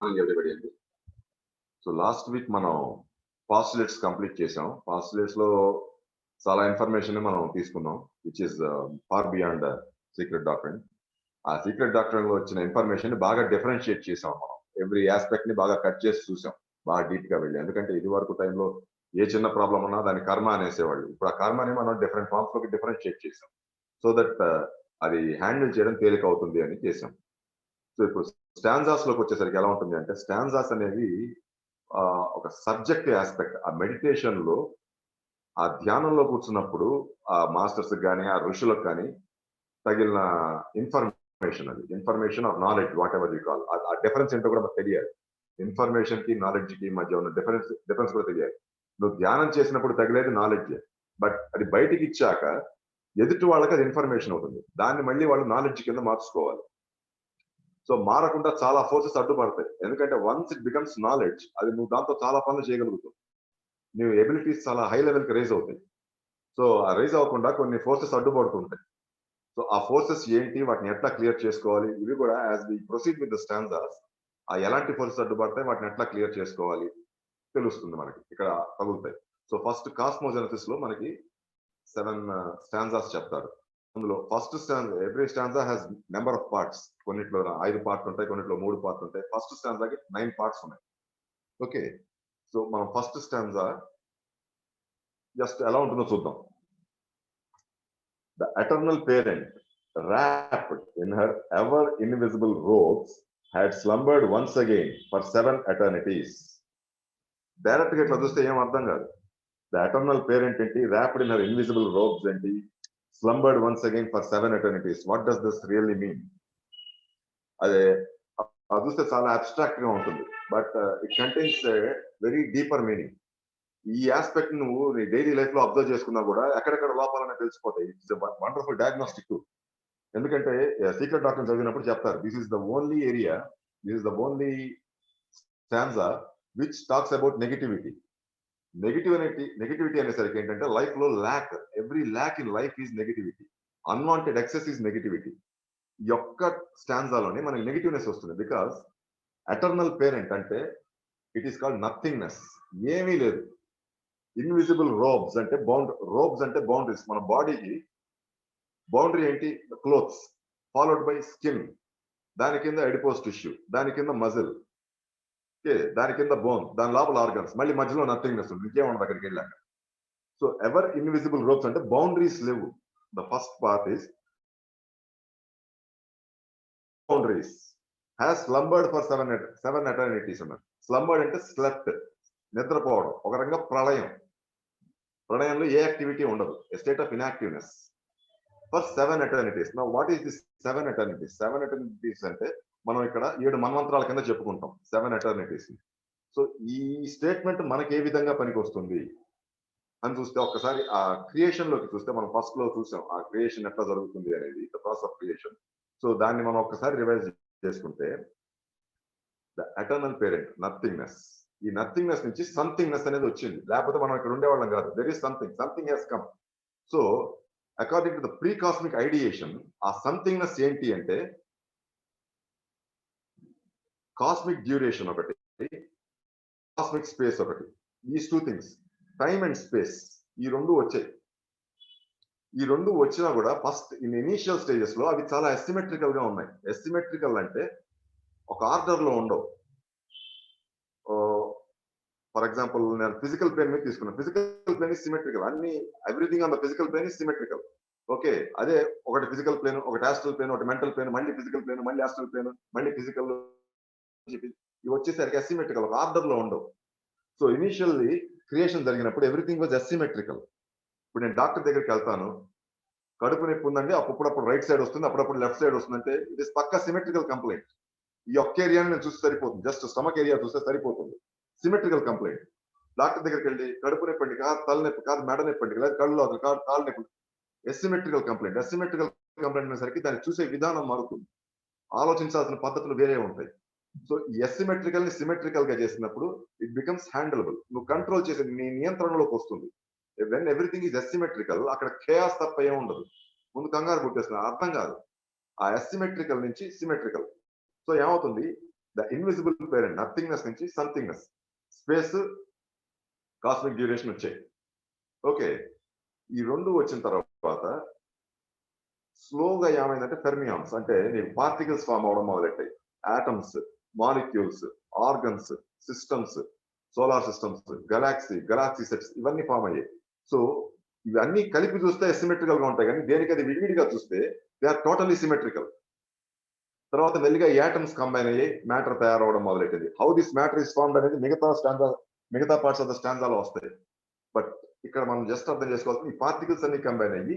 Everybody అండి. So last week మనం postulates complete చేసాం. పాస్టులేట్స్ లో చాలా ఇన్ఫర్మేషన్ మనం తీసుకున్నాం. Which is far beyond secret doctrine. ఆ సీక్రెట్ డాక్ట్రిన్ లో వచ్చిన ఇన్ఫర్మేషన్ బాగా డిఫరెన్షియేట్ చేసాం మనం. ఎవ్రీ ఆస్పెక్ట్ ని బాగా కట్ చేసి చూసాం. బాగా డీప్ గా వెళ్ళి. ఎందుకంటే ఇది వరకు టైంలో ఏ చిన్న ప్రాబ్లం ఉన్నా దాని కర్మ అనేసేవాళ్ళు. ఇప్పుడు ఆ కర్మని మనం డిఫరెంట్ ఫార్మ్స్ లోకి డిఫరెన్షియేట్ చేసాం. సో దట్ అది హ్యాండిల్ చేయడం తేలిక అవుతుంది అని చేసాం. సో ఇప్పుడు స్టాన్జాస్ లోకి వచ్చేసరికి ఎలా ఉంటుంది అంటే స్టాన్జాస్ అనేవి ఒక సబ్జెక్టివ్ ఆస్పెక్ట్. ఆ మెడిటేషన్ లో ఆ ధ్యానంలో కూర్చున్నప్పుడు ఆ మాస్టర్స్ కానీ ఆ ఋషులకు కానీ తగిలిన ఇన్ఫర్మేషన్, అది information are knowledge what ever you call. ఆ డిఫరెన్స్ ఏంటో కూడా మనకు తెలియాలి. ఇన్ఫర్మేషన్ కి నాలెడ్జ్ కి మధ్య ఉన్న డిఫరెన్స్ కూడా తెలియాలి. నువ్వు ధ్యానం చేసినప్పుడు తగిలేది నాలెడ్జ్, బట్ అది బయటికి ఇచ్చాక ఎదుటి వాళ్ళకి అది ఇన్ఫర్మేషన్ అవుతుంది. దాన్ని మళ్ళీ వాళ్ళు నాలెడ్జ్ కింద మార్చుకోవాలి. సో మారకుండా చాలా ఫోర్సెస్ అడ్డుపడతాయి. ఎందుకంటే వన్స్ ఇట్ బికమ్స్ నాలెడ్జ్, అది నువ్వు దాంతో చాలా పనులు చేయగలుగుతావు. నీ ఎబిలిటీస్ చాలా హై లెవెల్ కి రైజ్ అవుతాయి. సో ఆ రైజ్ అవ్వకుండా కొన్ని ఫోర్సెస్ అడ్డుపడుతుంటాయి. సో ఆ ఫోర్సెస్ ఏంటి, వాటిని ఎట్లా క్లియర్ చేసుకోవాలి, ఇవి కూడా as we proceed with the stanzas ఆ ఎలాంటి ఫోర్సెస్ అడ్డుపడతాయి, వాటిని ఎట్లా క్లియర్ చేసుకోవాలి తెలుస్తుంది మనకి ఇక్కడ తగులుతాయి. సో ఫస్ట్ కాస్మోజెనసిస్ లో మనకి 7 స్టాంజాస్ చెప్తారు. అందులో first stanza, every stanza has number of parts. కొన్నిట్లో 5 పార్ట్లు ఉంటాయి, కొన్నిట్లో 3 పార్ట్లు ఉంటాయి. ఫస్ట్ స్టాంజాకి 9 పార్ట్స్ ఉన్నాయి. ఓకే, సో మనం ఫస్ట్ స్టాంజా జస్ట్ ఎలా ఉంటుందో చూద్దాం. The eternal parent wrapped in her ever invisible robes had slumbered once again for 7 eternities. Direct గా ఇట్లా చూస్తే ఏం అర్థం కాదు. ద ఎటర్నల్ పేరెంట్ ఏంటి, wrapped in her invisible robes ఏంటి, slumbered once again for 7 eternities. What does this really mean? అదే అది చూస్తే చాలా అబ్స్ట్రాక్ట్ గా ఉంటుంది, but it contains very deeper meaning. ఈ ఆస్పెక్ట్ నువ్వు నీ డైలీ లైఫ్ లో అబ్జర్వ్ చేసుకున్నా కూడా ఎక్కడెక్కడ లోపాలనే తెలిసిపోతాయి. It's wonderful diagnostic two. ఎందుకంటే సీక్రెట్ డాక్టర్ చదివినప్పుడు చెప్తారు, this is the only area, this is the only stanza which talks about negativity. Negativity అనేసరికి ఏంటంటే లైఫ్ లో lakh, every lakh in life is negativity. Unwanted excess is negativity. ఈ యొక్క స్టాంజాలోనే మనకి negativeness వస్తుంది. బికాస్ ఎటర్నల్ పేరెంట్ అంటే ఇట్ ఈస్ కాల్డ్ నథింగ్నెస్, ఏమీ లేదు. ఇన్విజిబుల్ రోబ్స్ అంటే రోబ్స్ అంటే బౌండరీస్. మన బాడీకి బౌండరీ ఏంటి, క్లోత్స్, ఫాలోడ్ బై స్కిన్, దాని కింద ఎడిపోస్ టిష్యూ, దాని కింద మజిల్, దాని కింద బోన్, దాని లోపల ఆర్గన్స్, మళ్ళీ మధ్యలో నథింగ్నెస్ ఉంది, ఇంకేముండదు అక్కడికి వెళ్ళాక. సో ఎవర్ ఇన్విజిబుల్ రోబ్స్ అంటే బౌండరీస్ లేవు. The first part is boundaries has slumbered for 7 eternities అన్నారు. స్లంబర్డ్ అంటే స్లెప్ట్, నిద్రపోవడం, ఒక రకంగా ప్రళయం. ప్రళయంలో ఏ యాక్టివిటీ ఉండదు, a state of inactiveness for 7 eternities. Now what is this 7 eternities? 7 eternities అంటే మనం ఇక్కడ 7 మన్వంతరాల కింద చెప్పుకుంటాం 7 ఎటర్నిటీస్. సో ఈ స్టేట్మెంట్ మనకి ఏ విధంగా పనికి వస్తుంది అని చూస్తే, ఒక్కసారి ఆ క్రియేషన్ లోకి చూస్తే, మనం ఫస్ట్ లో చూసాం ఆ క్రియేషన్ ఎట్లా జరుగుతుంది అనేది, the process of creation. So దాన్ని మనం ఒక్కసారి రివైజ్ చేసుకుంటే, ద ఎటర్నల్ పేరెంట్ నథింగ్నెస్, ఈ నథింగ్నెస్ నుంచి సంథింగ్నెస్ అనేది వచ్చింది. లేకపోతే మనం ఇక్కడ ఉండేవాళ్ళం కాదు. There is something has come. So according to the pre cosmic ideation, ఆ సంథింగ్నెస్ ఏంటి అంటే కాస్మిక్ డ్యూరేషన్ ఒకటి, కాస్మిక్ స్పేస్ ఒకటి. ఈ 2 థింగ్స్, టైమ్ అండ్ స్పేస్, ఈ రెండు వచ్చాయి. ఈ రెండు వచ్చినా కూడా ఫస్ట్ ఇన్ ఇనీషియల్ స్టేజెస్ లో అవి చాలా ఎస్సిమెట్రికల్ గా ఉన్నాయి. ఎస్సిమెట్రికల్ అంటే ఒక ఆర్డర్ లో ఉండవు. ఫర్ ఎగ్జాంపుల్ నేను ఫిజికల్ ప్లేన్ మీద తీసుకున్నాను. ఫిజికల్ ప్లేన్ ఇస్ సిమెట్రికల్, అన్ని everything on the physical plane is symmetrical. Okay, అదే ఒకటి ఫిజికల్ ప్లేన్, ఒకటి ఆస్ట్రల్ ప్లేన్, ఒకటి మెంటల్ ప్లేన్, మళ్ళీ ఫిజికల్ ప్లేన్, మళ్ళీ ఆస్ట్రల్ ప్లేన్, మళ్ళీ ఫిజికల్, ఇవి వచ్చేసరికి అసిమెట్రికల్, ఒక ఆర్డర్ లో ఉండవు. సో ఇనిషియల్లీ క్రియేషన్ జరిగినప్పుడు ఎవ్రీథింగ్ వాజ్ అసిమెట్రికల్. ఇప్పుడు నేను డాక్టర్ దగ్గరికి వెళ్తాను, కడుపు నొప్పి ఉందండి, అప్పుడప్పుడు రైట్ సైడ్ వస్తుంది, అప్పుడప్పుడు లెఫ్ట్ సైడ్ వస్తుందంటే ఇట్ ఇస్ పక్కా సిమెట్రికల్ కంప్లైంట్. ఈ ఒక్క ఏరియాని నేను చూస్తే సరిపోతుంది, జస్ట్ స్టమక్ ఏరియా చూస్తే సరిపోతుంది, సిమెట్రికల్ కంప్లైంట్. డాక్టర్ దగ్గరికి వెళ్ళి కడుపు నొప్పి అండి కాదు, తలనొప్పి కాదు, మెడ నొప్పి అండి లేదా కళ్ళు అసలు కాదు, కాళ్ళు నొప్పి, ఎసిమెట్రికల్ కంప్లైంట్. ఎసిమెట్రికల్ కంప్లైంట్ అనేసరికి దాన్ని చూసే విధానం మారుతుంది, ఆలోచించాల్సిన పద్ధతులు వేరే ఉంటాయి. సో ఈ ఎసిమెట్రికల్ ని సిమెట్రికల్ గా చేసినప్పుడు ఇట్ బికమ్స్ హ్యాండలబుల్. నువ్వు కంట్రోల్ చేసే నీ నియంత్రణలోకి వస్తుంది. వెన్ ఎవ్రీథింగ్ ఈజ్ ఎసిమెట్రికల్, అక్కడ కేయాస్ తప్ప ఏం ఉండదు. ముందు కంగారు పుట్టేస్తున్నా అర్థం కాదు. ఆ ఎసిమెట్రికల్ నుంచి సిమెట్రికల్. సో ఏమవుతుంది, ద ఇన్విజిబుల్ పేరెంట్ నథింగ్నెస్ నుంచి సంథింగ్నెస్, స్పేస్, కాస్మిక్ డ్యూరేషన్ వచ్చాయి. ఓకే, ఈ రెండు వచ్చిన తర్వాత స్లోగా ఏమైందంటే ఫెర్మియాన్స్ అంటే నీకు పార్టికల్స్ ఫామ్ అవడం మొదలెట్టాయి. Atoms, molecules, organs, systems, solar systems, galaxy sets ఇవన్నీ ఫామ్ అయ్యాయి. సో ఇవన్నీ కలిపి చూస్తే సిమెట్రికల్ గా ఉంటాయి, కానీ దేనికి అది విడివిడిగా చూస్తే దే ఆర్ టోటలీ సిమెట్రికల్. తర్వాత మెల్లిగా యాటమ్స్ కంబైన్ అయ్యి మ్యాటర్ తయారవడం మొదలెట్టింది. How this matter is formed అనేది మిగతా పార్ట్స్ ఆఫ్ ద స్టాండాలో వస్తాయి. బట్ ఇక్కడ మనం జస్ట్ అర్థం చేసుకోవాల్సింది ఈ పార్టికల్స్ అన్ని కంబైన్ అయ్యి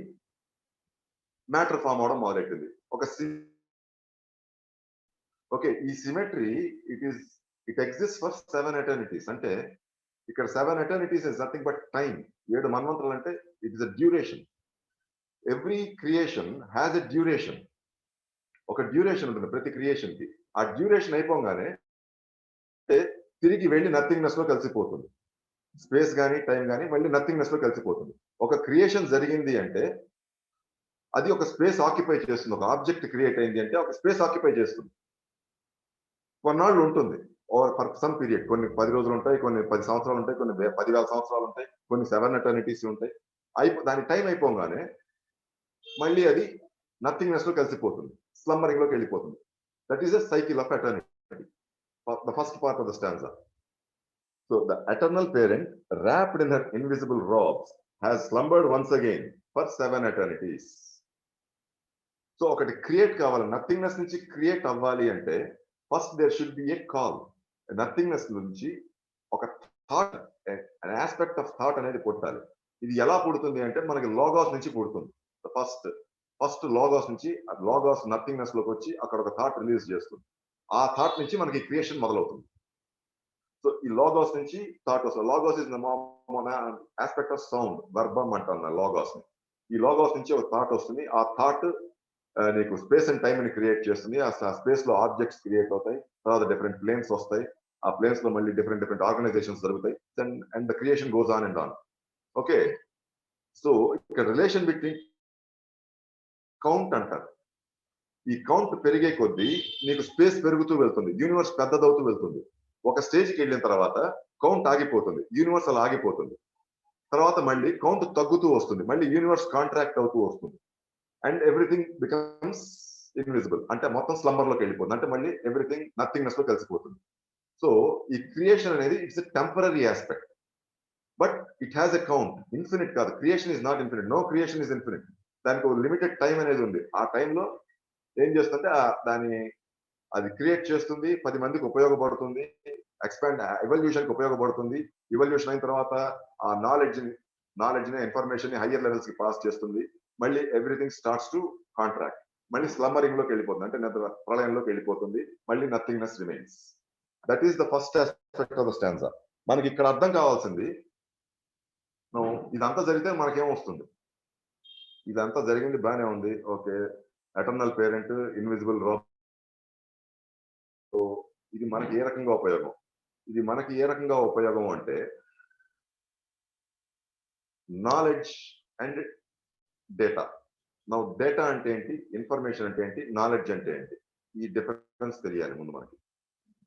మ్యాటర్ ఫామ్ అవడం మొదలెట్టింది. ఓకే, ఈ symmetry it exist for 7 eternities. అంటే ఇక్కడ 7 ఎటర్నిటీస్ ఇస్ నథింగ్ బట్ టైం. 7 మన్వంతరాలు అంటే it is a duration. Every creation has a duration. ఒక డ్యూరేషన్ ఉంటుంది ప్రతి క్రియేషన్ కి. ఆ డ్యూరేషన్ అయిపోగానే తిరిగి వెళ్ళి నథింగ్నెస్ లో కలిసిపోతుంది. స్పేస్ కానీ టైం కానీ మళ్ళీ నథింగ్నెస్ లో కలిసిపోతుంది. ఒక క్రియేషన్ జరిగింది అంటే అది ఒక స్పేస్ ఆక్యుపై చేస్తుంది. ఒక ఆబ్జెక్ట్ క్రియేట్ అయింది అంటే ఒక స్పేస్ ఆక్యుపై చేస్తుంది. కొన్నాళ్ళు ఉంటుంది, ఫర్ సమ్ పీరియడ్. కొన్ని 10 రోజులు ఉంటాయి, కొన్ని 10 సంవత్సరాలు ఉంటాయి, కొన్ని 10,000 సంవత్సరాలు ఉంటాయి, కొన్ని 7 ఎటర్నిటీస్ ఉంటాయి. దాని టైం అయిపోగానే మళ్ళీ అది నథింగ్నెస్ లో కలిసిపోతుంది, స్లంబరింగ్ లోకి వెళ్ళిపోతుంది. That is a cycle of eternity, the first part of the stanza. So the eternal parent wrapped in her invisible robes has slumbered once again for 7 eternities. So ఒకటి క్రియేట్ కావాలి, నథింగ్నెస్ నుంచి క్రియేట్ అవ్వాలి అంటే first there should be a call. Nothingness నుంచి ఒక thought, aspect of thought అనేది పుట్టాలి. ఇది ఎలా పుడుతుంది అంటే మనకి లోగాస్ నుంచి పుడుతుంది. ఫస్ట్ లోగాస్ నుంచి, లోగాస్ నథింగ్నెస్ లోకి వచ్చి అక్కడ ఒక థాట్ రిలీజ్ చేస్తుంది. ఆ థాట్ నుంచి మనకి క్రియేషన్ మొదలవుతుంది. సో ఈ లోగాస్ నుంచి థాట్ వస్తుంది. Logos is aspect of sound, వర్బం అంటాం లోగాస్ ని. ఈ లోగాస్ నుంచి ఒక థాట్ వస్తుంది. ఆ థాట్ నీకు స్పేస్ అండ్ టైం ని క్రియేట్ చేస్తుంది. ఆ స్పేస్ లో ఆబ్జెక్ట్స్ క్రియేట్ అవుతాయి, తర్వాత డిఫరెంట్ ప్లేన్స్ వస్తాయి, ఆ ప్లేన్స్ లో మళ్ళీ డిఫరెంట్ ఆర్గనైజేషన్స్ జరుగుతాయి, and the creation goes on and on. Okay, so ఇక్కడ రిలేషన్ బిట్వీన్ కౌంట్ అంటారు. ఈ కౌంట్ పెరిగే కొద్దీ నీకు స్పేస్ పెరుగుతూ వెళ్తుంది, యూనివర్స్ పెద్దదవుతూ వెళ్తుంది. ఒక స్టేజ్కి వెళ్ళిన తర్వాత కౌంట్ ఆగిపోతుంది, యూనివర్స్ అలా ఆగిపోతుంది. తర్వాత మళ్ళీ కౌంట్ తగ్గుతూ వస్తుంది, మళ్ళీ యూనివర్స్ కాంట్రాక్ట్ అవుతూ వస్తుంది, అండ్ ఎవ్రీథింగ్ బికమ్స్ ఇన్విజిబుల్. అంటే మొత్తం స్లంబర్ లోకి వెళ్ళిపోతుంది, అంటే మళ్ళీ ఎవ్రీథింగ్ నథింగ్నెస్ లో కలిసిపోతుంది. సో ఈ క్రియేషన్ అనేది it's a temporary aspect, but it has a count. Infinite కాదు, creation is not infinite, no creation is infinite. దానికి ఒక లిమిటెడ్ టైం అనేది ఉంది. ఆ టైంలో ఏం చేస్తుంటే అది క్రియేట్ చేస్తుంది, 10 మందికి ఉపయోగపడుతుంది, ఎక్స్పాండ్ ఎవల్యూషన్ కి ఉపయోగపడుతుంది. ఎవల్యూషన్ అయిన తర్వాత ఆ నాలెడ్జ్ ని ఇన్ఫర్మేషన్ ని హయ్యర్ లెవెల్స్ కి పాస్ చేస్తుంది. మళ్ళీ ఎవ్రీథింగ్ స్టార్ట్స్ టు కాంట్రాక్ట్, మళ్ళీ స్లమ్మరింగ్ లోకి వెళ్ళిపోతుంది, అంటే నిద్ర ప్రళయంలోకి వెళ్ళిపోతుంది, మళ్ళీ nothingness remains. That is the first aspect of the stanza. మనకి ఇక్కడ అర్థం కావాల్సింది, ఇదంతా జరిగితే మనకేం వస్తుంది? ఇదంతా జరిగింది బాగానే ఉంది, okay, eternal parent, invisible robe. ఇది మనకి ఏ రకంగా ఉపయోగం? ఇది మనకి ఏ రకంగా ఉపయోగం అంటే knowledge and data. Now data అంటే ఏంటి, ఇన్ఫర్మేషన్ అంటే ఏంటి, నాలెడ్జ్ అంటే ఏంటి, ఈ డిఫరెన్స్ తెలియాలి ముందు మనకి.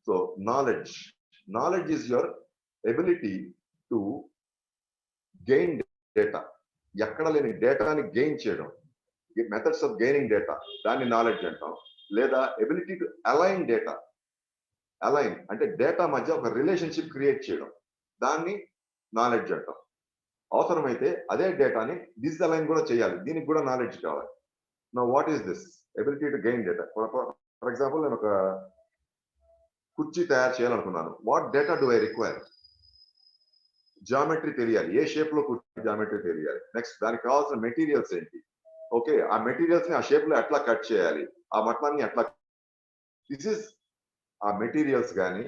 So knowledge is your ability to gain data. ఎక్కడ లేని డేటాని గెయిన్ చేయడం, మెథడ్స్ ఆఫ్ గెయినింగ్ డేటా, దాన్ని నాలెడ్జ్ అంటాం. లేదా ability to align data. Align అంటే డేటా మధ్య ఒక రిలేషన్షిప్ క్రియేట్ చేయడం, దాన్ని నాలెడ్జ్ అంటాం. అవసరమైతే అదే డేటాని డిస్అలైన్ కూడా చేయాలి, దీనికి కూడా నాలెడ్జ్ కావాలి. Now what is this ability to gain data? For example, నేను ఒక కుర్చీ తయారు చేయాలనుకున్నాను. What data do I require? Geometry తెలియాలి, ఏ షేప్ లో కుర్చీ జామెట్రీ తెలియాలి. నెక్స్ట్ దానికి కావాల్సిన మెటీరియల్స్ ఏంటి? ఓకే, ఆ మెటీరియల్స్ ని ఆ షేప్ లో ఎట్లా కట్ చేయాలి, ఆ మట్టాన్ని ఎట్లా, దిస్ ఇస్ ఆ మెటీరియల్స్ కానీ,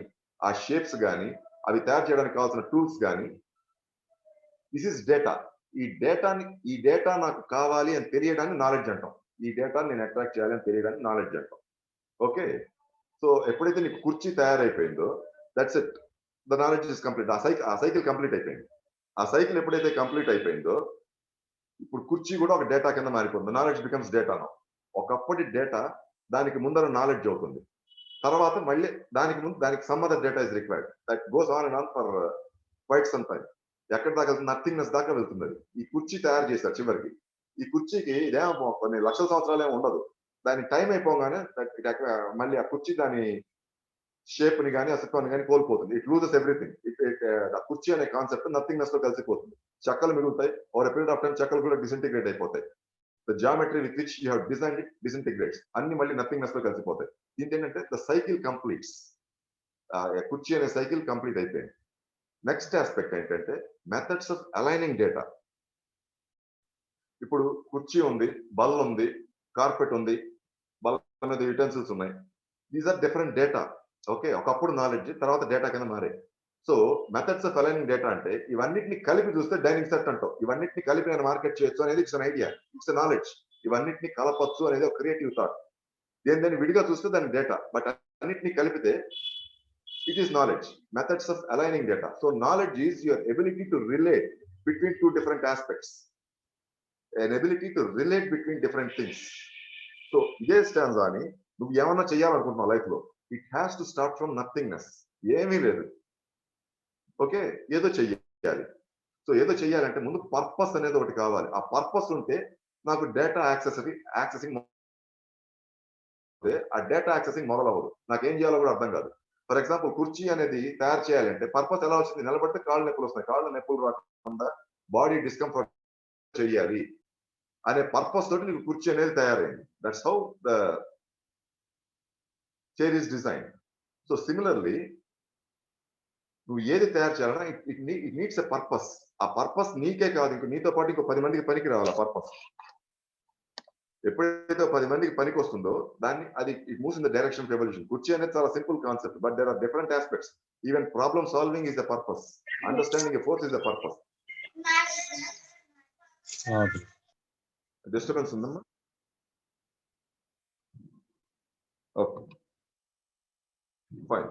ఆ షేప్స్ కానీ, అవి తయారు చేయడానికి కావాల్సిన టూల్స్ కానీ, దిస్ ఇస్ డేటా. ఈ డేటా నాకు కావాలి అని తెలియడాన్ని నాలెడ్జ్ అంటాం. ఈ డేటాని నేను అట్రాక్ట్ చేయాలి అని తెలియడాన్ని నాలెడ్జ్ అంటాం. ఓకే, సో ఎప్పుడైతే నీకు కుర్చీ తయారైపోయిందో, that's it, the knowledge is complete. ఆ సైకిల్ కంప్లీట్ అయిపోయింది. ఆ సైకిల్ ఎప్పుడైతే కంప్లీట్ అయిపోయిందో, ఇప్పుడు కుర్చీ కూడా ఒక డేటా కింద మారిపోతుంది. Knowledge becomes data. ఒకప్పటి డేటా దానికి ముందర నాలెడ్జ్ అవుతుంది. తర్వాత మళ్ళీ దానికి ముందు దానికి some other data is required. That goes on and on for quite some time. ఎక్కడి దాకా వెళ్తుంది? నథింగ్‌నెస్ దాకా వెళ్తుంది అది. ఈ కుర్చీ తయారు చేశారు చివరికి. ఈ కుర్చీకి ఇదేమో కొన్ని లక్షల సంవత్సరాలేమి ఉండదు. దానికి టైం అయిపోగానే మళ్ళీ ఆ కుర్చీ దాని షేప్‌ని గాని, అస్తిత్వాన్ని గాని కోల్పోతుంది. It loses everything. ఆ కుర్చీ అనే కాన్సెప్ట్ నథింగ్‌నెస్‌లో కలిసిపోతుంది. చెక్కలు మిగులుతాయి. Over a period of time చెక్కలు కూడా డిసింటిగ్రేట్ అయిపోతాయి. The geometry with which you have designed it disintegrates. అన్ని మళ్ళీ నథింగ్‌నెస్‌లో కలిసిపోతాయి. దీనికేంటంటే ద సైకిల్ కంప్లీట్స్. కుర్చీ అనే సైకిల్ కంప్లీట్ అయిపోయింది. నెక్స్ట్ యాస్పెక్ట్ ఏంటంటే మెథడ్స్ ఆఫ్ అలైనింగ్ డేటా. ఇప్పుడు కుర్చీ ఉంది, బల్ల ఉంది, కార్పెట్ ఉంది, బల్ల మీద యుటెన్సిల్స్ ఉన్నాయి. These are different data. Okay. ఒకప్పుడు నాలెడ్జ్, తర్వాత డేటా కింద మారాయి. So methods of aligning data అంటే ఇవన్నిటిని కలిపి చూస్తే డైనింగ్ సెట్ అంటాం. ఇవన్నిటిని కలిపి నేను మార్కెట్ చేయొచ్చు అనేది it's an idea. It's knowledge. ఇవన్నిటిని కలపొచ్చు అనేది ఒక క్రియేటివ్ థాట్. దేని విడిగా చూస్తే దాని డేటా. బట్ అన్నిటిని కలిపితే it is knowledge. Methods of aligning data. So knowledge is your ability to relate between two different aspects. An ability to relate between different things. So ఇదే స్టాంజాని నువ్వు ఏమన్నా చేయాలనుకుంటున్నావు లైఫ్ లో, it has to start from nothingness. ఏమీ లేదు. Okay. ఏదో చెయ్యాలి. So ఏదో చెయ్యాలంటే ముందు పర్పస్ అనేది ఒకటి కావాలి. ఆ పర్పస్ ఉంటే నాకు డేటా యాక్సెసింగ్ ఆ డేటా యాక్సెసింగ్ మొదలవ్వదు. నాకేం చేయాలో కూడా అర్థం కాదు. ఫర్ ఎగ్జాంపుల్ కుర్చీ అనేది తయారు చేయాలంటే పర్పస్ ఎలా వచ్చింది? నిలబడితే కాళ్ళు నొప్పులు వస్తాయి. కాళ్ళు నొప్పులు రాకుండా బాడీ డిస్కంఫర్ట్ చేయాలి అనే పర్పస్ తోటి నీకు కుర్చీ అనేది తయారైంది. That's how the chair is design. So similarly నువ్వు ఏది తయారు చేయాలన్నా ఇట్ నీడ్స్ ఎ పర్పస్. ఆ పర్పస్ నీకే కాదు, ఇంకో నీతో పాటు ఇంకో 10 మందికి పనికి రావాలి ఆ పర్పస్. ఎప్పుడైతే 10 మందికి పనికి వస్తుందో దాన్ని అది it moves in the direction of evolution. కుర్చీ అనేది చాలా simple concept. But there are different aspects. Even problem solving is the purpose. Understanding a force is the purpose. Disturbance ఉందమ్మా? Okay. Fine.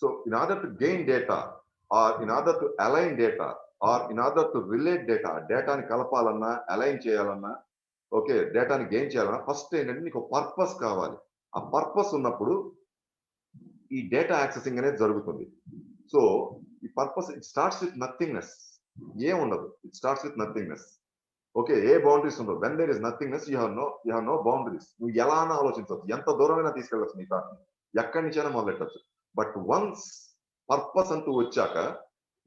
So in order to gain data or in order to align data or in order to relate డేటాని కలపాలన్నా, align చేయాలన్నా, okay, డేటాని gain చేయాలన్నా first ఏంటంటే నీకు purpose కావాలి. ఆ పర్పస్ ఉన్నప్పుడు ఈ డేటా యాక్సెసింగ్ అనేది జరుగుతుంది. సో ఈ purpose it starts with nothingness. ఏం ఉండదు. It starts with nothingness. Okay. ఏ బౌండరీస్ ఉండవు. When there is nothingness you have no boundaries. నువ్వు ఎలా అన్నా ఆలోచించవచ్చు. ఎంత దూరమైనా తీసుకెళ్ళచ్చు నీ థాట్ని. ఎక్కడి నుంచైనా మొదలెట్టచ్చు. బట్ వన్స్ పర్పస్ అంటూ వచ్చాక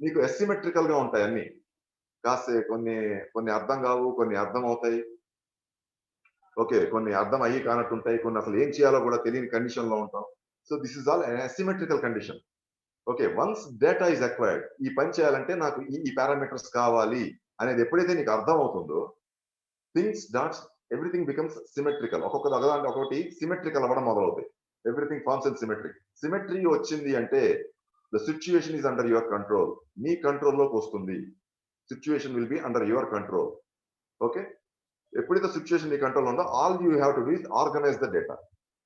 నీకు అసిమెట్రికల్ గా ఉంటాయి అన్ని. కొన్ని అర్థం కావు, కొన్ని అర్థం అవుతాయి. ఓకే. కొన్ని అర్థం అయ్యి కానట్టుంటాయి. కొన్ని అసలు ఏం చేయాలో కూడా తెలియని కండిషన్ లో ఉంటాం. So this is all asymmetrical condition. Okay. Once data is acquired, ఈ పని చేయాలంటే నాకు ఈ పారామీటర్స్ కావాలి అనేది ఎప్పుడైతే నీకు అర్థం అవుతుందో ఎవ్రీథింగ్ బికమ్స్ సిమెట్రికల్. ఒకటి సిమెట్రికల్ అవ్వడం మొదలవుతాయి. Everything forms in symmetric. Symmetry వచ్చింది అంటే the situation is under your control. నీ కంట్రోల్లోకి వస్తుంది. Situation will be under your control. Okay. ఎప్పుడైతే సిచ్యుయేషన్ నీ కంట్రోల్ ఉందో all you have to do is organize the data.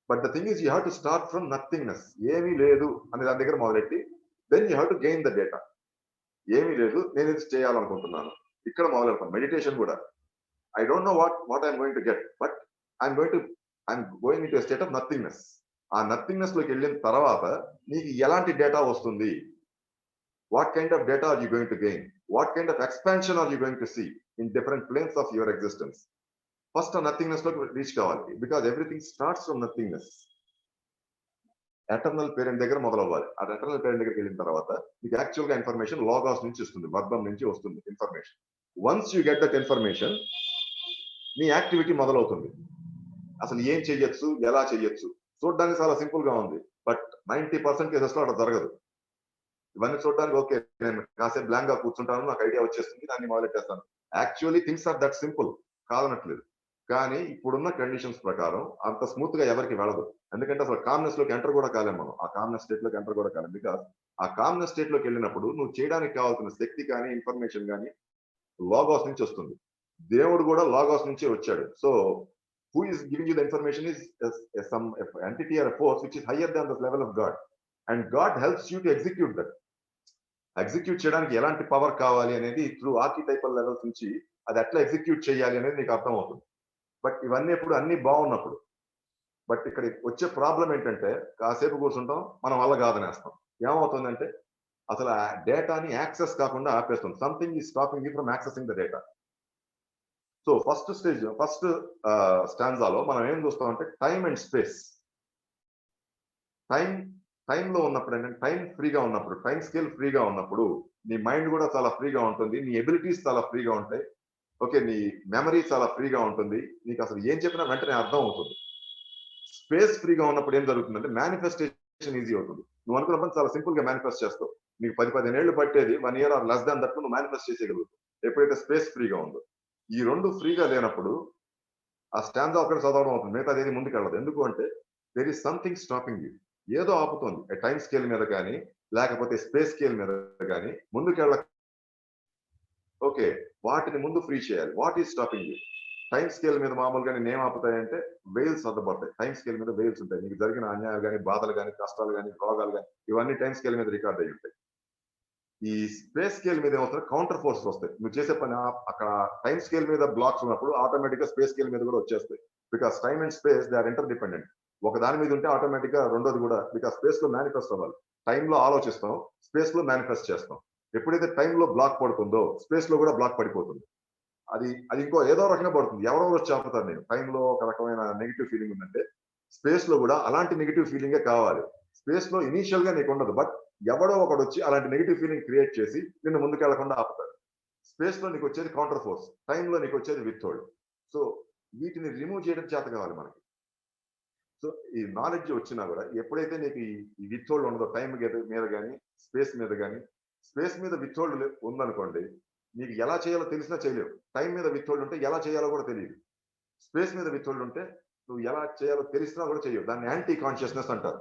But the thing is you have to start from nothingness. ఏమీ లేదు అనే దాని దగ్గర మొదలెట్టి then you have to gain the data. ఏమీ లేదు, నేను ఇది చేయాలనుకుంటున్నాను. ఇక్కడ మొదలెడతాను. మెడిటేషన్ కూడా I don't know what I'm going to get, but I'm going into state of nothingness. ఆ నథింగ్నెస్ లోకి వెళ్ళిన తర్వాత నీకు ఎలాంటి డేటా వస్తుంది? What kind of data are you going to gain? What kind of expansion are you going to see in different planes of your existence? First ఆ nothingness లోకి reach కావాలి. Because everything starts from nothingness. Eternal parent దగ్గర మొదలవ్వాలి. ఆ eternal parent దగ్గరికి వెళ్ళిన తర్వాత మీకు actual గా ఇన్ఫర్మేషన్ లాగాస్ నుంచి వస్తుంది, వర్బం నుంచి వస్తుంది information. Once you get that information నీ యాక్టివిటీ మొదలవుతుంది. అసలు ఏం చెయ్యొచ్చు, ఎలా చెయ్యొచ్చు? చూడడానికి చాలా సింపుల్ గా ఉంది. బట్ 90% కేసెస్ లో అట్లా జరగదు. ఇవన్నీ చూడడానికి ఓకే, నేను కాసేపు బ్లాంక్ గా కూర్చుంటాను, నాకు ఐడియా వచ్చేస్తుంది, దాన్ని మొదలెట్టేస్తాను. Actually things are that simple. కాదనట్లేదు. కానీ ఇప్పుడున్న కండిషన్స్ ప్రకారం అంత స్మూత్ గా ఎవరికి వెళ్ళదు. ఎందుకంటే అసలు కామ్నెస్ లోకి ఎంటర్ కూడా కాలేం మనం. ఆ కామ్నెస్ స్టేట్ లోకి ఎంటర్ కూడా కాలేం. బికాస్ ఆ కామ్నెస్ స్టేట్ లోకి వెళ్ళినప్పుడు నువ్వు చేయడానికి కావాల్సిన శక్తి కానీ, ఇన్ఫర్మేషన్ కానీ లాగాస్ నుంచి వస్తుంది. దేవుడు కూడా లాగాస్ నుంచే వచ్చాడు. So who is giving you the information is some entity or a force which is higher than the level of God, and God helps you to execute that. Execute చేయడానికి ఎలాంటి పవర్ కావాలి అనేది త్రూ ఆర్కిటైపల్ లెవెల్స్ నుంచి అది ఎట్లా execute చేయాలి అనేది నీకు అర్థం అవుతుంది. బట్ ఇవన్నీ ఎప్పుడు అన్ని బాగున్నప్పుడు. బట్ ఇక్కడ వచ్చే ప్రాబ్లం ఏంటంటే కాసేపు కూర్చుంటాం, మనం వల్ల కాదనేస్తాం. ఏమవుతుందంటే అసలు ఆ డేటాని యాక్సెస్ కాకుండా ఆపేస్తుంది. Something is stopping you from accessing the data. So first స్టాంజాలో మనం ఏం చూస్తామంటే టైమ్ అండ్ స్పేస్. టైంలో ఉన్నప్పుడు ఏంటంటే టైం ఫ్రీగా ఉన్నప్పుడు, టైం స్కేల్ ఫ్రీగా ఉన్నప్పుడు నీ మైండ్ కూడా చాలా ఫ్రీగా ఉంటుంది, నీ ఎబిలిటీస్ చాలా ఫ్రీగా ఉంటాయి. ఓకే, నీ మెమరీ చాలా ఫ్రీగా ఉంటుంది, నీకు అసలు ఏం చెప్పినా వెంటనే అర్థం అవుతుంది. స్పేస్ ఫ్రీగా ఉన్నప్పుడు ఏం జరుగుతుందంటే మేనిఫెస్టేషన్ ఈజీ అవుతుంది. నువ్వు అనుకున్న పని చాలా సింపుల్ గా మేనిఫెస్ట్ చేస్తావు. నీకు 10-15 ఏళ్ళు పట్టేది 1 year are less than that నువ్వు మేనిఫెస్ట్ చేసేయగలుగుతావు ఎప్పుడైతే స్పేస్ ఫ్రీగా ఉందో. ఈ రెండు ఫ్రీగా లేనప్పుడు ఆ స్టాండ్ అక్కడ చదవడం అవుతుంది, మిగతా ఏది ముందుకు వెళ్ళదు. ఎందుకు అంటే there is something stopping you. ఏదో ఆపుతోంది, టైం స్కేల్ మీద కానీ లేకపోతే స్పేస్ స్కేల్ మీద కానీ ముందుకెళ్ళ. ఓకే, వాటిని ముందు ఫ్రీ చేయాలి. What is stopping you? Time scale మీద మామూలుగా నేను ఏం ఆపుతాయంటే వెయిల్స్ అద్దబడతాయి. టైం స్కేల్ మీద వెయిల్స్ ఉంటాయి. నీకు జరిగిన అన్యాయాలు కానీ, బాధలు కానీ, కష్టాలు కానీ, రోగాలు కానీ, ఇవన్నీ టైం స్కేల్ మీద రికార్డ్ అయ్యి ఉంటాయి. ఈ స్పేస్ స్కేల్ మీద ఏమవుతుంది, కౌంటర్ ఫోర్స్ వస్తాయి. నువ్వు చేసే పని అక్కడ టైం స్కేల్ మీద బ్లాక్స్ ఉన్నప్పుడు ఆటోమేటిక్ గా స్పేస్ స్కేల్ మీద కూడా వచ్చేస్తాయి. Because time and space they are inter dependent. ఒక దాని మీద ఉంటే ఆటోమేటిక్ గా రెండోది కూడా, బికాస్ స్పేస్ లో మేనిఫెస్ట్ అవ్వాలి. టైంలో ఆలోచిస్తాం, స్పేస్ లో మేనిఫెస్ట్ చేస్తాం. ఎప్పుడైతే టైంలో బ్లాక్ పడుతుందో స్పేస్ లో కూడా బ్లాక్ పడిపోతుంది. అది అది ఇంకో ఏదో రకంగా పడుతుంది. ఎవరో వచ్చి ఆపుతారు. నేను టైంలో ఒక రకమైన నెగిటివ్ ఫీలింగ్ ఉందంటే స్పేస్ లో కూడా అలాంటి నెగిటివ్ ఫీలింగే కావాలి. స్పేస్ లో ఇనీషియల్ గా నీకు ఉండదు, బట్ ఎవడో ఒకడు వచ్చి అలాంటి నెగిటివ్ ఫీలింగ్ క్రియేట్ చేసి నిన్ను ముందుకు వెళ్లకుండా ఆపుతాడు. స్పేస్ లో నీకు వచ్చేది కౌంటర్ ఫోర్స్, టైంలో నీకు వచ్చేది విత్ హోల్డ్. సో వీటిని రిమూవ్ చేయడం చేత కావాలి మనకి. సో ఈ నాలెడ్జ్ వచ్చినా కూడా ఎప్పుడైతే నీకు ఈ విత్ హోల్డ్ ఉండదో, టైం మీద కానీ స్పేస్ మీద కానీ, స్పేస్ మీద విత్ హోల్డ్ ఉందనుకోండి, నీకు ఎలా చేయాలో తెలిసినా చేయలేవు. టైం మీద విత్ హోల్డ్ ఉంటే ఎలా చేయాలో కూడా తెలియదు. స్పేస్ మీద విత్ హోల్డ్ ఉంటే నువ్వు ఎలా చేయాలో తెలిసినా కూడా చేయవు. దాన్ని యాంటీ కాన్షియస్నెస్ అంటారు.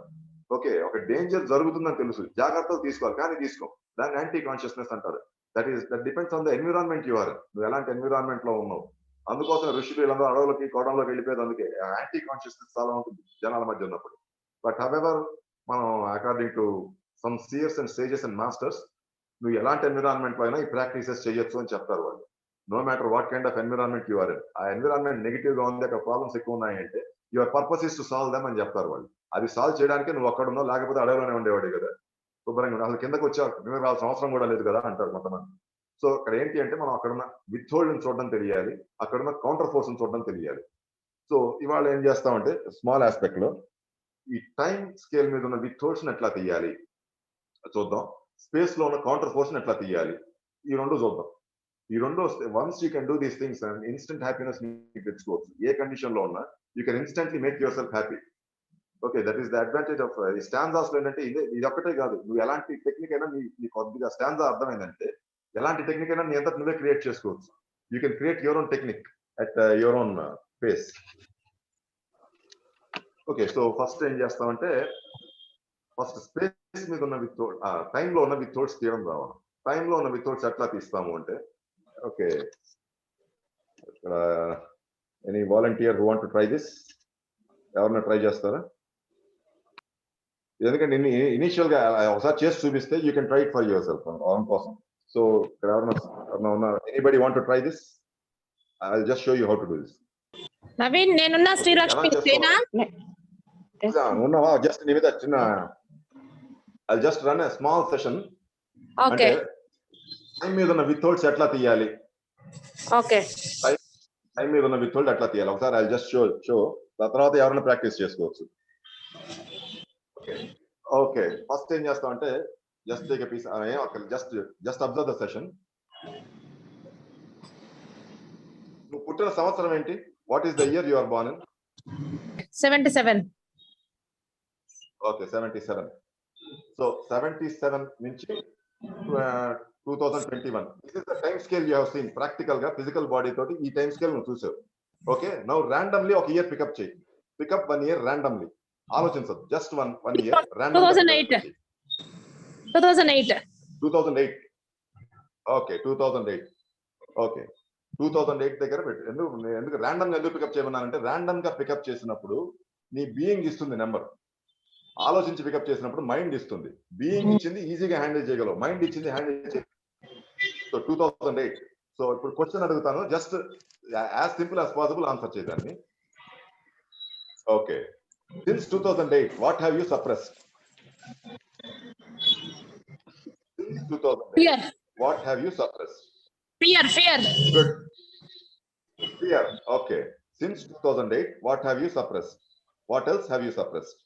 ఓకే, ఒక డేంజర్ జరుగుతుందని తెలుసు, జాగ్రత్తలు తీసుకోవాలి కానీ తీసుకో, దాన్ని యాంటీ కాన్షియస్నెస్ అంటారు. That depends on the environment you are. నువ్వు ఎలాంటి ఎన్విరాన్మెంట్ లో ఉన్నావు. అందుకోసం ఋషులు వీళ్ళందరూ అడవులకి కోడంలోకి వెళ్ళిపోయేది అందుకే. యాంటీ కాన్షియస్నెస్ చాలా ఉంటుంది జనాల మధ్య ఉన్నప్పుడు. బట్ హవెవర్ మనం according to some సీయర్స్ and sages and masters, నువ్వు ఎలాంటి ఎన్విరాన్మెంట్ లో అయినా ఈ ప్రాక్టీసెస్ చేయొచ్చు అని చెప్తారు వాళ్ళు. No matter what kind of environment you are in. ఆ ఎన్విరాన్మెంట్ నెగిటివ్ గా ఉంది, అక్కడ ప్రాబ్లమ్స్ ఎక్కువ ఉన్నాయంటే your purpose is to solve them అని చెప్తారు వాళ్ళు. అది సాల్వ్ చేయడానికి నువ్వు అక్కడ ఉన్నావు, లేకపోతే అడవిలోనే ఉండేవాడు కదా, శుభ్రంగా అసలు కిందకు వచ్చావు, నువ్వు రావాల్సిన అవసరం కూడా లేదు కదా అంటారు కొంతమంది. సో అక్కడ ఏంటి అంటే మనం అక్కడున్న విత్ హోల్డ్ చూడడం తెలియాలి, అక్కడున్న కౌంటర్ ఫోర్స్ చూడడం తెలియాలి. సో ఇవాళ ఏం చేస్తామంటే స్మాల్ ఆస్పెక్ట్ లో ఈ టైం స్కేల్ మీద ఉన్న విత్ హోల్డ్స్ ఎట్లా తీయాలి చూద్దాం, స్పేస్ లో ఉన్న కౌంటర్ ఫోర్స్ ఎట్లా తీయాలి, ఈ రెండు చూద్దాం. ఈ రెండు వస్తే once you can do these things and instant happiness తెచ్చుకోవచ్చు. ఏ కండిషన్ లో ఉన్నా you can instantly make your self happy. Okay, that is the advantage of stanzas. ఏంటంటే ఇది ఒక్కటే కాదు, నువ్వు ఎలాంటి టెక్నిక్ అయినా నీ కొద్దిగా స్టాంజా అర్థమైందంటే ఎలాంటి టెక్నిక్ అయినా నీ అంతా నువ్వే క్రియేట్ చేసుకోవచ్చు. You can create your own technique at your own face. Okay, so first ఏం చేస్తామంటే ఫస్ట్ స్పేస్ మీద ఉన్న విత్ హోల్డ్, టైంలో ఉన్న విత్ హోల్డ్స్ తీయడం రావాలి. టైంలో ఉన్న విత్ హోల్డ్స్ ఎట్లా తీస్తాము అంటే, ఓకే, ఇక్కడ any volunteer who want to try this? ఎవరైనా ట్రై చేస్తారా? ఎందుకంటే ఇనిషియల్ గా ఒకసారి చేసి చూపిస్తే you can try it for yourself own కోసం. సో ఇక్కడ ఎవరైనా ఉన్నారు? Anybody want to try this? I will just show you how to do this. Naveen, నేనున్నా. శ్రీలక్ష్మి ఉన్నావా? జస్ట్ నీ మీద చిన్న I just run a small session. అంటే టైం మీద ఉన్న విత్ హోల్డ్స్ ఎట్లా తీయాలి, ఓకే, టైం మీద ఉన్న విత్ హోల్డ్ ఎట్లా తీయాలి ఒకసారి ఐ జస్ట్ షో. తర్వాత ఎవరైనా ప్రాక్టీస్ చేసుకోవచ్చు. ఓకే, ఫస్ట్ ఏం చేస్తాం అంటే just take a piece, just observe the session. నువ్వు పుట్టిన సంవత్సరం ఏంటి? What is the year you are born in? 77. Okay, 77. So 77 నుంచి 2021. This is the time scale you have seen. Practical గా ఫిజికల్ బాడీ తోటి ఈ టైం స్కేల్ నువ్వు చూసావు. ఓకే, నౌ ర్యాండమ్లీ ఒక ఇయర్ పికప్ చేయి. Pick up 1 year randomly. ఆలోచించదు, just one year random. 2008. Okay, 2008. Okay, 2008 దగ్గర పెట్టు. ఎందుకు ర్యాండమ్ గా ఎందుకు పికప్ చేయమన్నానంటే, ర్యాండమ్ గా పికప్ చేసినప్పుడు నీ బీయింగ్ ఇస్తుంది నెంబర్, ఆలోచించి పికప్ చేసినప్పుడు మైండ్ ఇస్తుంది. బీయింగ్ ఇచ్చింది ఈజీగా హ్యాండిల్ చేయగలవు, మైండ్ ఇచ్చింది హ్యాండిల్ చేయ. సో 2008. సో ఇప్పుడు క్వశ్చన్ అడుగుతాను, just as simple as possible answer చేయదాన్ని. Okay, Since 2008, what have you suppressed? Since 2008, Fear. what have you suppressed? Fear. Good. Fear. Okay. Since 2008, what have you suppressed? What else have you suppressed?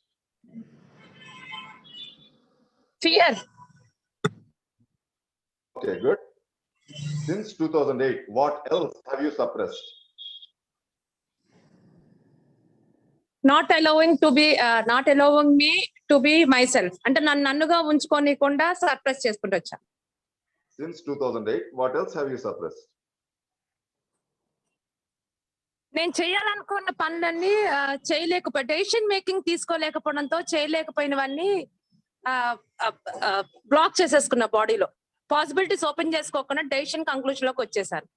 Fear. Okay, good. Since 2008, what else have you suppressed? Not allowing me to be myself. అంటే నన్నుగా ఉంచుకోనికుండా surprise చేసుకుంటూ వచ్చా. Since 2008, what else have you suppressed? నేను చేయాలనుకున్న పనులన్నీ decision making తీసుకోలేకపోవడంతో చేయలేకపోయినవన్నీ black చేసేసుకున్న బాడీలో. Possibilities open చేసుకోకుండా డెసిషన్ కంక్లూజన్ లోకి వచ్చేసాను.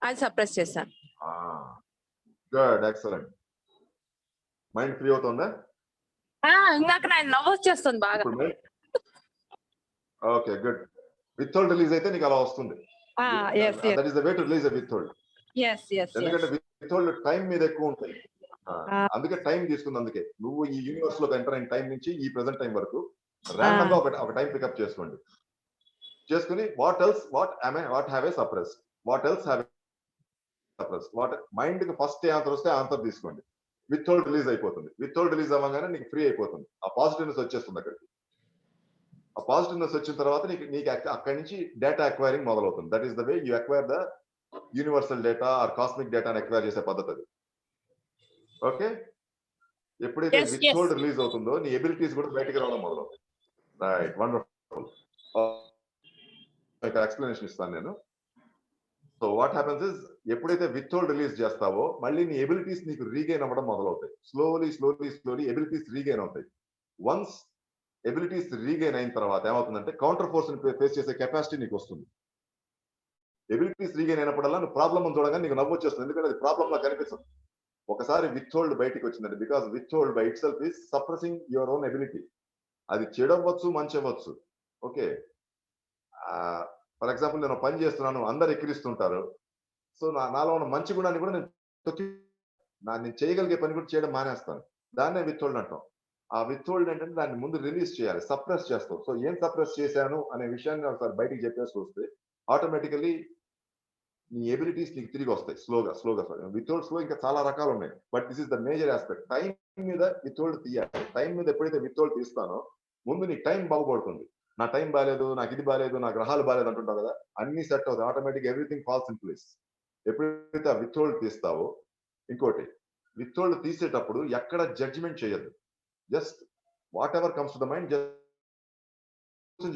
అది సప్రెస్ చేశాను. Good, excellent. మైండ్ ఫ్రీ అవుతుందా? ఇందాక నాకు నవ్వు వచ్చేస్తుంది బాగా. Okay, good. విత్హోల్డ్ రిలీజ్ అయితే నీకు అలా వస్తుంది. That is the way to release a withhold. ఎందుకంటే విత్హోల్డ్ టైం మీద ఎక్కువ ఉంటాయి. అందుకే టైం తీసుకుంది. అందుకే నువ్వు ఈ యూనివర్స్ లో ఎంటర్ అయిన టైం నుంచి ఈ ప్రెసెంట్ టైం వరకు ర్యాండమ్ గా ఒక టైం పికప్ చేసుకోండి. చేసుకుని what have a suppress, what else have suppress, what mind కి ఫస్ట్ ఆన్సర్ వస్తే ఆన్సర్ తీసుకోండి. విత్హోల్డ్ రిలీజ్ అయిపోతుంది. విత్హోల్డ్ రిలీజ్ అవ్వగానే నీకు ఫ్రీ అయిపోతుంది. ఆ పాజిటివ్నెస్ వచ్చేస్తుంది. అక్కడికి ఆ పాజిటివ్నెస్ వచ్చిన తర్వాత నీకు అక్కడి నుంచి డేటా అక్వైరింగ్ మొదలవుతుంది. That is the way you acquire the universal data or cosmic డేటాని అక్వైర్ చేసే పద్ధతి అది. ఓకే, ఎప్పుడైతే విత్హోల్డ్ రిలీజ్ అవుతుందో నీ ఎబిలిటీస్ కూడా బయటకు రావడం మొదలవుతుంది. Right, wonderful. ఎక్స్ప్లెనేషన్ ఇస్తాను నేను. సో వాట్ హ్యాపెన్స్ ఇస్, ఎప్పుడైతే విత్హోల్డ్ రిలీజ్ చేస్తావో మళ్ళీ నీ ఎబిలిటీస్ నీకు రీగైన్ అవ్వడం మొదలవుతాయి. స్లోలీ ఎబిలిటీస్ రీగైన్ అవుతాయి. వన్స్ ఎబిలిటీస్ రీగైన్ అయిన తర్వాత ఏమవుతుందంటే కౌంటర్ ఫోర్స్ ఫేస్ చేసే కెపాసిటీ నీకు వస్తుంది. ఎబిలిటీస్ రీగైన్ అయినప్పుడల్లా నువ్వు ప్రాబ్లమ్ చూడగా నీకు నవ్వు వచ్చేస్తుంది. ఎందుకంటే అది ప్రాబ్లమ్ లా కనిపిస్తుంది. ఒకసారి విత్హోల్డ్ బయటికి వచ్చిందంటే, because withhold by it self is suppressing your own ability. అది చెడవచ్చు, మంచి అవ్వచ్చు. ఓకే, ఫర్ ఎగ్జాంపుల్ నేను పని చేస్తున్నాను, అందరు ఎక్కిరిస్తుంటారు. సో నాలో ఉన్న మంచి గుణాన్ని కూడా నేను చేయగలిగే పని కూడా చేయడం మానేస్తాను. దాన్నే విత్హోల్డ్ అంటాం. ఆ విత్హోల్డ్ ఏంటంటే దాన్ని ముందు రిలీజ్ చేయాలి, సప్రెస్ చేస్తాం. సో ఏం సప్రెస్ చేశాను అనే విషయాన్ని ఒకసారి బయటికి చెప్పేసి వస్తే ఆటోమేటికలీ నీ ఎబిలిటీస్ నీకు తిరిగి వస్తాయి. స్లోగా విత్హోల్డ్ స్లో ఇంకా చాలా రకాలు ఉన్నాయి. But this is the major aspect. Time మీద విత్హోల్డ్ తీయాలి. టైం మీద ఎప్పుడైతే విత్హోల్డ్ తీస్తానో ముందు నీ టైం బాగుపడుతుంది. నా టైం బాగాలేదు, నాకు ఇది బాగాలేదు, నా గ్రహాలు బాగాలేదు అంటుంటావు కదా, అన్ని సెట్ అవుతాయి. Automatic everything falls in place ఎప్పుడైతే ఆ విత్హోల్డ్ తీస్తావో. ఇంకోటి, విత్హోల్డ్ తీసేటప్పుడు ఎక్కడ జడ్జిమెంట్ చేయొద్దు. Just what ever comes to the mind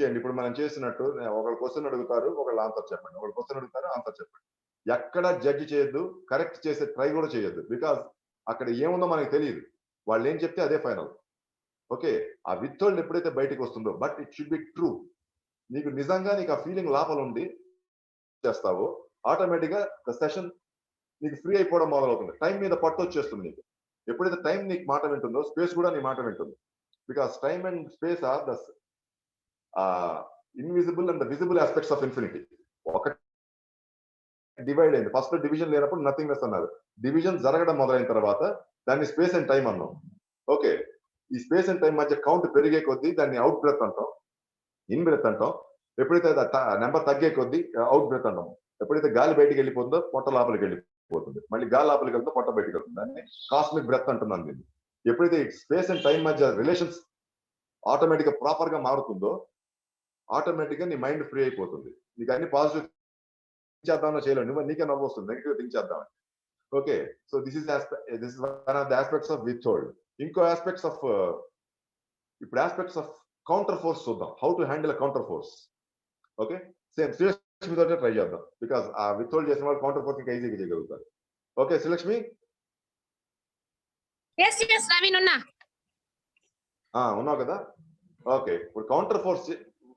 చేయండి. ఇప్పుడు మనం చేసినట్టు ఒకళ్ళు క్వశ్చన్ అడుగుతారు, ఒకళ్ళు ఆన్సర్ చెప్పండి. ఒకళ్ళు క్వశ్చన్ అడుగుతారు, ఆన్సర్ చెప్పండి. ఎక్కడ జడ్జి చేయొద్దు, కరెక్ట్ చేసే ట్రై కూడా చేయొద్దు. బికాస్ అక్కడ ఏముందో మనకు తెలియదు. వాళ్ళు ఏం చెప్తే అదే ఫైనల్. ఓకే, ఆ విత్హోల్డ్ ఎప్పుడైతే బయటకు వస్తుందో, but it should be true. నీకు నిజంగా నీకు ఆ ఫీలింగ్ లోపల ఉండి చేస్తావో ఆటోమేటిక్ గా ద సెషన్ నీకు ఫ్రీ అయిపోవడం మొదలవుతుంది. టైం మీద పట్టు వచ్చేస్తుంది నీకు. ఎప్పుడైతే టైం నీకు మాట వింటుందో స్పేస్ కూడా నీ మాట వింటుంది. Because time and space are the invisible and the visible aspects of infinity. ఒక డివైడ్ అయింది. ఫస్ట్ డివిజన్ లేనప్పుడు నథింగ్నెస్ అన్నారు. డివిజన్ జరగడం మొదలైన తర్వాత దాన్ని స్పేస్ అండ్ టైం అన్నాం. ఓకే, ఈ స్పేస్ అండ్ టైం మధ్య కౌంట్ పెరిగే కొద్దీ దాన్ని అవుట్ బ్రెత్ అంటాం, ఇన్ బ్రెత్ అంటాం. ఎప్పుడైతే నెంబర్ తగ్గే కొద్దీ అవుట్ బ్రెత్ అంటాం. ఎప్పుడైతే గాలి బయటికి వెళ్ళిపోతుందో పొట్ట లోపలికి వెళ్ళిపోతుంది. మళ్ళీ గాలి లోపలికి వెళ్తే పొట్ట బయటికి వెళ్తుంది. దాన్ని కాస్మిక్ బ్రెత్ అంటున్నాను నేను. ఎప్పుడైతే స్పేస్ అండ్ టైం మధ్య రిలేషన్స్ ఆటోమేటిక్ గా ప్రాపర్ గా మారుతుందో ఆటోమేటిక్ గా నీ మైండ్ ఫ్రీ అయిపోతుంది. నీకు అన్ని పాజిటివ్ చేద్దామని చేయలేవు. నువ్వు నీకే నవ్వు వస్తుంది నెగిటివ్ థింక్ చేద్దామని. Okay, so this is one of the aspects of withhold. ఇంకో ఆస్పెక్ట్స్ ఆఫ్ ఇప్పుడు ఆస్పెక్ట్స్ ఆఫ్ కౌంటర్ ఫోర్స్ చూద్దాం. How to handle counter force. Okay, same Srilakshmi తోటే ట్రై చేద్దాం. బికాస్ ఆ విత్హోల్డ్ చేసిన వాళ్ళు కౌంటర్ ఫోర్స్ ఇంకా ఈజీగా చేయగలుగుతారు. ఓకే శ్రీలక్ష్మి. ఉన్నావు కదా. ఓకే, ఇప్పుడు కౌంటర్ ఫోర్స్